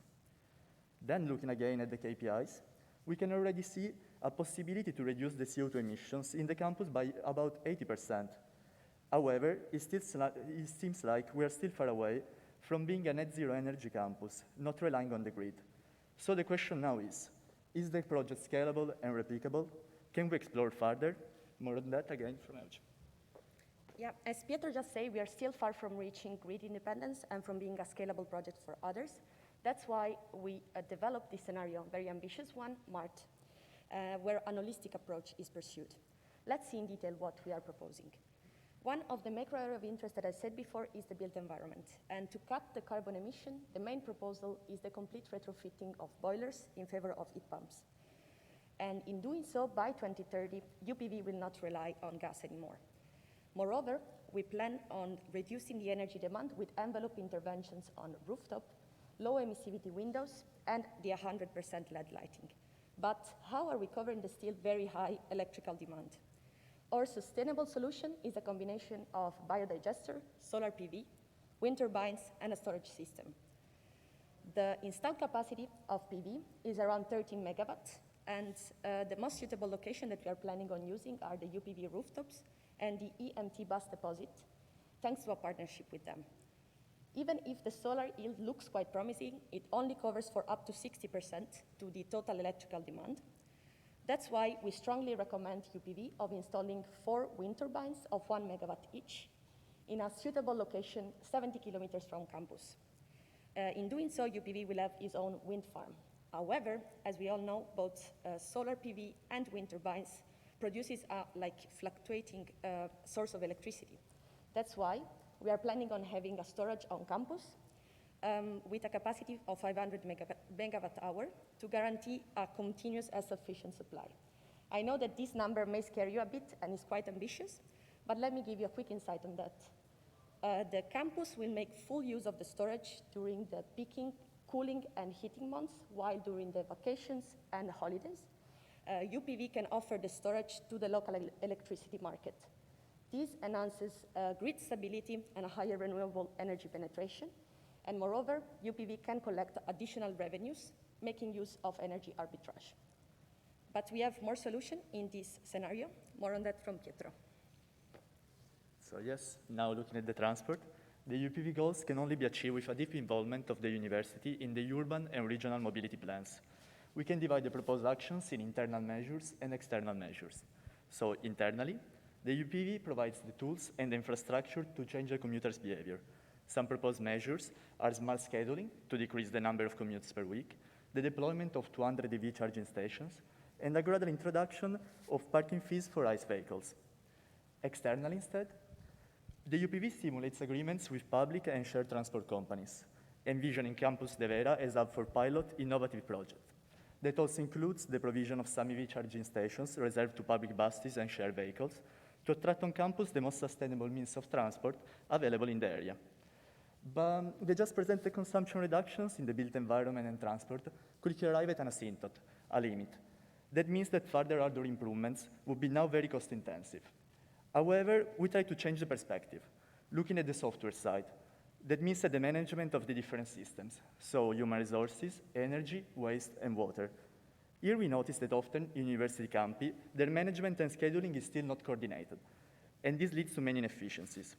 S12: Then, looking again at the KPIs, we can already see a possibility to reduce the CO2 emissions in the campus by about 80%. However, it seems like we are still far away from being a net zero energy campus, not relying on the grid. So the question now is the project scalable and replicable? Can we explore further? More on that again from Elge.
S11: Yeah, as Pietro just said, we are still far from reaching grid independence and from being a scalable project for others. That's why we developed this scenario, very ambitious one, MART, where an holistic approach is pursued. Let's see in detail what we are proposing. One of the macro areas of interest that I said before is the built environment. And to cut the carbon emission, the main proposal is the complete retrofitting of boilers in favor of heat pumps. And in doing so, by 2030, UPV will not rely on gas anymore. Moreover, we plan on reducing the energy demand with envelope interventions on rooftop, low emissivity windows, and the 100% LED lighting. But how are we covering the still very high electrical demand? Our sustainable solution is a combination of biodigester, solar PV, wind turbines, and a storage system. The installed capacity of PV is around 13 megawatts, and the most suitable location that we are planning on using are the UPV rooftops and the EMT bus deposit, thanks to a partnership with them. Even if the solar yield looks quite promising, it only covers for up to 60% to the total electrical demand. That's why we strongly recommend UPV of installing 4 wind turbines of 1 megawatt each in a suitable location 70 kilometers from campus. In doing so, UPV will have its own wind farm. However, as we all know, both solar PV and wind turbines produces a fluctuating source of electricity. That's why we are planning on having a storage on campus with a capacity of 500 megawatt hour to guarantee a continuous and sufficient supply. I know that this number may scare you a bit and is quite ambitious, but let me give you a quick insight on that. The campus will make full use of the storage during the peaking, cooling, and heating months, while during the vacations and holidays, UPV can offer the storage to the local electricity market. This enhances grid stability and a higher renewable energy penetration. And moreover, UPV can collect additional revenues, making use of energy arbitrage. But we have more solution in this scenario. More on that from Pietro.
S12: So yes, now looking at the transport, the UPV goals can only be achieved with a deep involvement of the university in the urban and regional mobility plans. we can divide the proposed actions in internal measures and external measures. So internally, the UPV provides the tools and the infrastructure to change the commuter's behavior. Some proposed measures are smart scheduling to decrease the number of commutes per week, the deployment of 200 EV charging stations, and a gradual introduction of parking fees for ICE vehicles. Externally, instead, the UPV stimulates agreements with public and shared transport companies, envisioning Campus de Vera as a hub for pilot innovative project. That also includes the provision of some EV charging stations reserved to public buses and shared vehicles to attract on campus the most sustainable means of transport available in the area. But the just presented consumption reductions in the built environment and transport could arrive at an asymptote, a limit. That means that further outdoor improvements would be now very cost intensive. However, we try to change the perspective, looking at the software side. That means at the management of the different systems, so human resources, energy, waste, and water. Here we notice that often in university campi, their management and scheduling is still not coordinated, and this leads to many inefficiencies.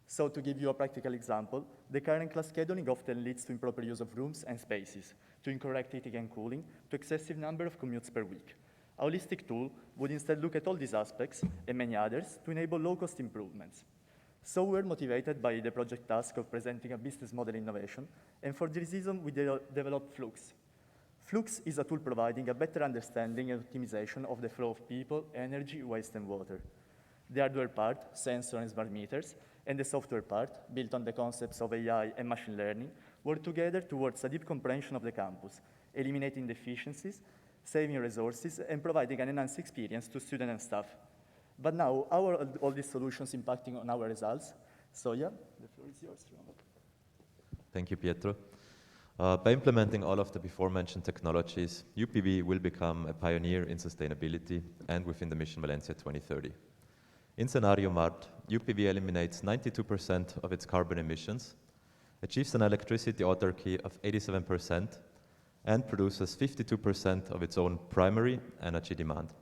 S12: So to give you a practical example, the current class scheduling often leads to improper use of rooms and spaces, to incorrect heating and cooling, to excessive number of commutes per week. A holistic tool would instead look at all these aspects, and many others, to enable low-cost improvements. So we're motivated by the project task of presenting a business model innovation, and for this reason, we developed Flux. Flux is a tool providing a better understanding and optimization of the flow of people, energy, waste, and water. The hardware part, sensor and smart meters, and the software part, built on the concepts of AI and machine learning, work together towards a deep comprehension of the campus, eliminating deficiencies, saving resources, and providing an enhanced experience to students and staff. But now, how are all these solutions impacting on our results? So yeah, the floor is yours.
S13: Thank you, Pietro. By implementing all of the before-mentioned technologies, UPV will become a pioneer in sustainability and within the mission València 2030. In scenario MART, UPV eliminates 92% of its carbon emissions, achieves an electricity autarky of 87%, and produces 52% of its own primary energy demand.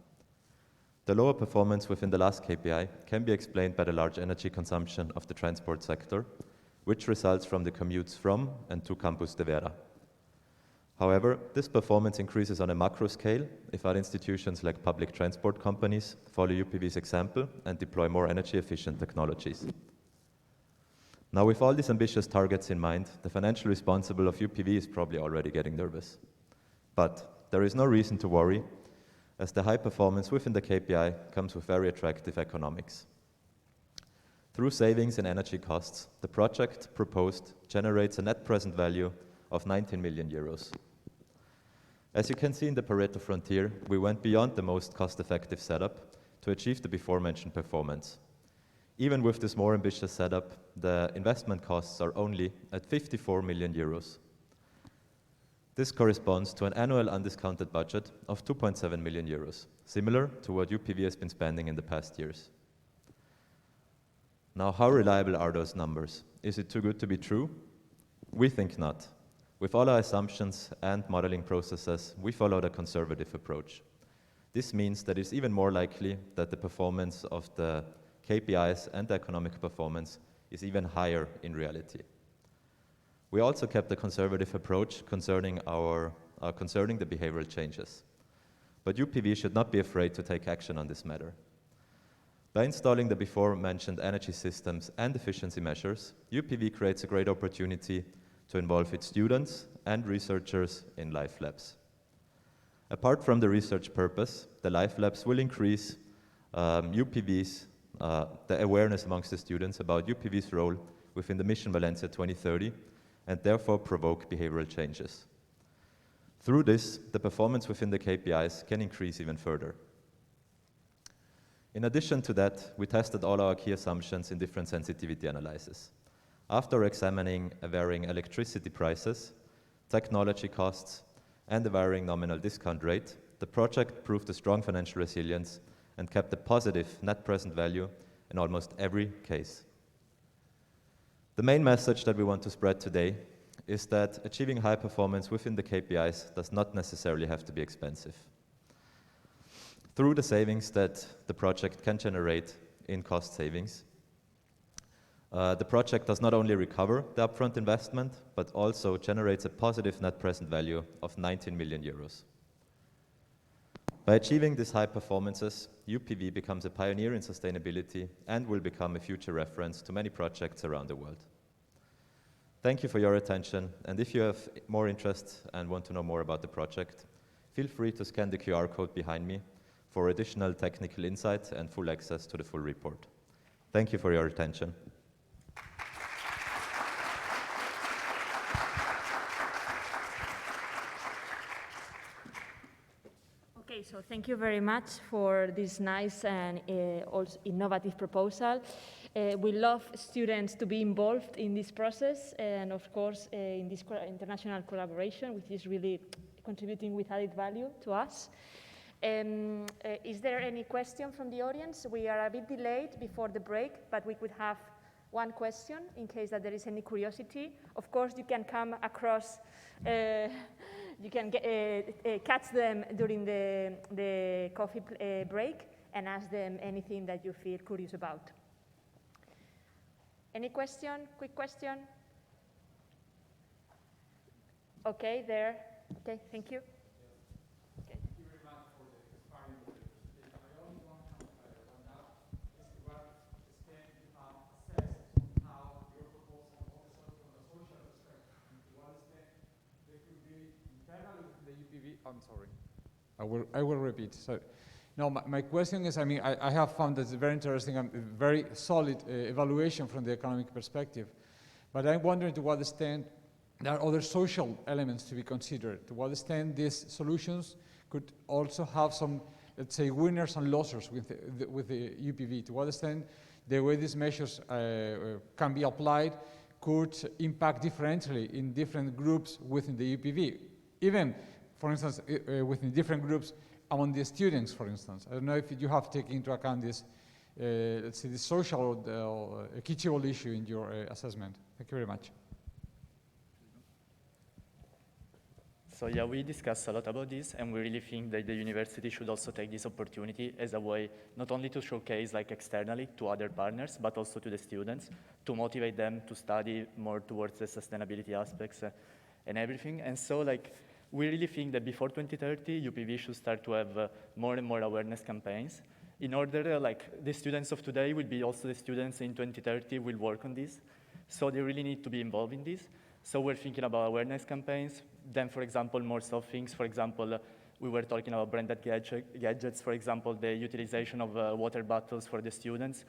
S13: The lower performance within the last KPI can be explained by the large energy consumption of the transport sector, which results from the commutes from and to Campus de Vera. However, this performance increases on a macro scale if our institutions like public transport companies follow UPV's example and deploy more energy-efficient technologies. Now, with all these ambitious targets in mind, the financial responsible of UPV is probably already getting nervous. But there is no reason to worry, as the high performance within the KPI comes with very attractive economics. Through savings in energy costs, the project proposed generates a net present value of 19 million euros. As you can see in the Pareto frontier, we went beyond the most cost-effective setup to achieve the before-mentioned performance. Even with this more ambitious setup, the investment costs are only at 54 million euros. This corresponds to an annual undiscounted budget of 2.7 million euros, similar to what UPV has been spending in the past years. Now, how reliable are those numbers? Is it too good to be true? We think not. With all our assumptions and modeling processes, we followed a conservative approach. This means that it's even more likely that the performance of the KPIs and the economic performance is even higher in reality. We also kept a conservative approach concerning the behavioral changes. But UPV should not be afraid to take action on this matter. By installing the before-mentioned energy systems and efficiency measures, UPV creates a great opportunity to involve its students and researchers in live labs. Apart from the research purpose, the live labs will increase the awareness amongst the students about UPV's role within the mission València 2030, and therefore provoke behavioral changes. Through this, the performance within the KPIs can increase even further. In addition to that, we tested all our key assumptions in different sensitivity analyses. After examining varying electricity prices, technology costs, and the varying nominal discount rate, the project proved a strong financial resilience and kept a positive net present value in almost every case. The main message that we want to spread today is that achieving high performance within the KPIs does not necessarily have to be expensive. Through the savings that the project can generate in cost savings, the project does not only recover the upfront investment, but also generates a positive net present value of 19 million euros. By achieving these high performances, UPV becomes a pioneer in sustainability and will become a future reference to many projects around the world. Thank you for your attention, and if you have more interest and want to know more about the project, feel free to scan the QR code behind me for additional technical insight and full access to the full report. Thank you for your attention.
S1: Okay, so thank you very much for this nice and also innovative proposal. We love students to be involved in this process and, of course, in this international collaboration, which is really contributing with added value to us. Is there any question from the audience? We are a bit delayed before the break, but we could have one question in case that there is any curiosity. Of course, you can come across, you can catch them during the coffee break and ask them anything that you feel curious about. Any question? Quick question? Okay, there. Okay, thank you. Okay.
S14: Thank you very much for the inspiring presentation. I only want to one up is what extent you have assessed how your proposal also from the social perspective, and to what extent there could be internally within the UPV. I'm sorry. I will repeat. So, no, my question is, I mean, I have found that it's very interesting and very solid evaluation from the economic perspective, but I'm wondering to what extent there are other social elements to be considered. To what extent these solutions could also have some, let's say, winners and losers with the UPV. To what extent the way these measures can be applied could impact differentially in different groups within the UPV. Even, for instance, within different groups among the students, for instance. I don't know if you have taken into account this, let's say, the social or equitable issue in your assessment. Thank you very much.
S12: So yeah, we discussed a lot about this, and we really think that the university should also take this opportunity as a way not only to showcase like externally to other partners, but also to the students, to motivate them to study more towards the sustainability aspects and everything. And so like, we really think that before 2030, UPV should start to have more and more awareness campaigns in order, like the students of today will be also the students in 2030 will work on this. So they really need to be involved in this. So we're thinking about awareness campaigns. Then, for example, more soft things. For example, we were talking about branded gadgets, for example, the utilization of water bottles for the students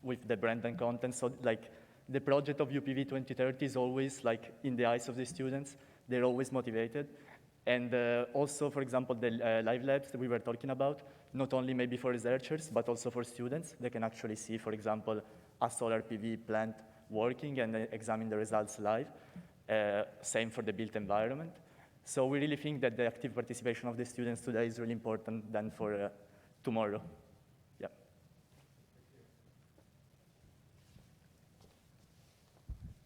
S12: with the branded content. So like the project of UPV 2030 is always like in the eyes of the students. They're always motivated. And also, for example, the live labs that we were talking about, not only maybe for researchers, but also for students. They can actually see, for example, a solar PV plant working and examine the results live. Same for the built environment. So we really think that the active participation of the students today is really important than for tomorrow. Yeah.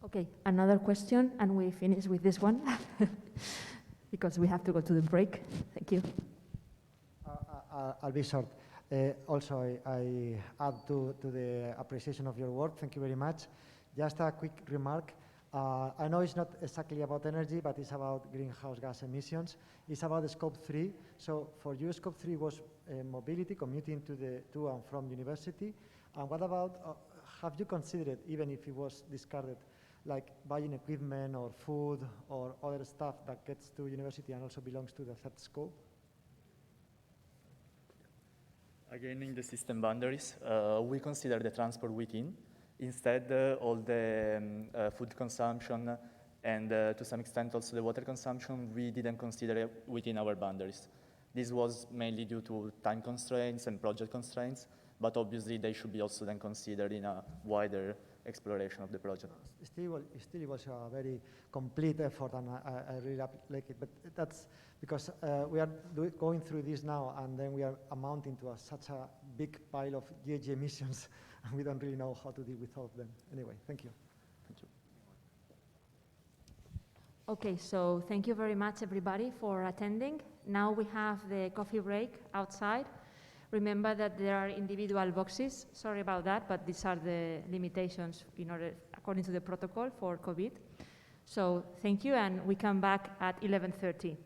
S1: Okay, another question, and we finish with this one. Because we have to go to the break. Thank you.
S4: I'll be short. Also, I add to the appreciation of your work. Thank you very much. Just a quick remark. I know it's not exactly about energy, but it's about greenhouse gas emissions. It's about the scope 3. So for you, scope 3 was mobility, commuting to and from university. And what about, have you considered, even if it was discarded, like buying equipment or food or other stuff that gets to university and also belongs to the third scope?
S12: Again, in the system boundaries, we consider the transport within. Instead, all the food consumption and to some extent also the water consumption, we didn't consider it within our boundaries. This was mainly due to time constraints and project constraints, but obviously they should be also then considered in a wider exploration of the project.
S4: Still it was a very complete effort, and I really like it. But that's because we are going through this now, and then we are amounting to such a big pile of GHG emissions, and we don't really know how to deal with all of them. Anyway, thank you.
S12: Thank you.
S1: Okay, so thank you very much, everybody, for attending. Now we have the coffee break outside. Remember that there are individual boxes. Sorry about that, but these are the limitations in order, according to the protocol for COVID. So thank you, and we come back at 11:30.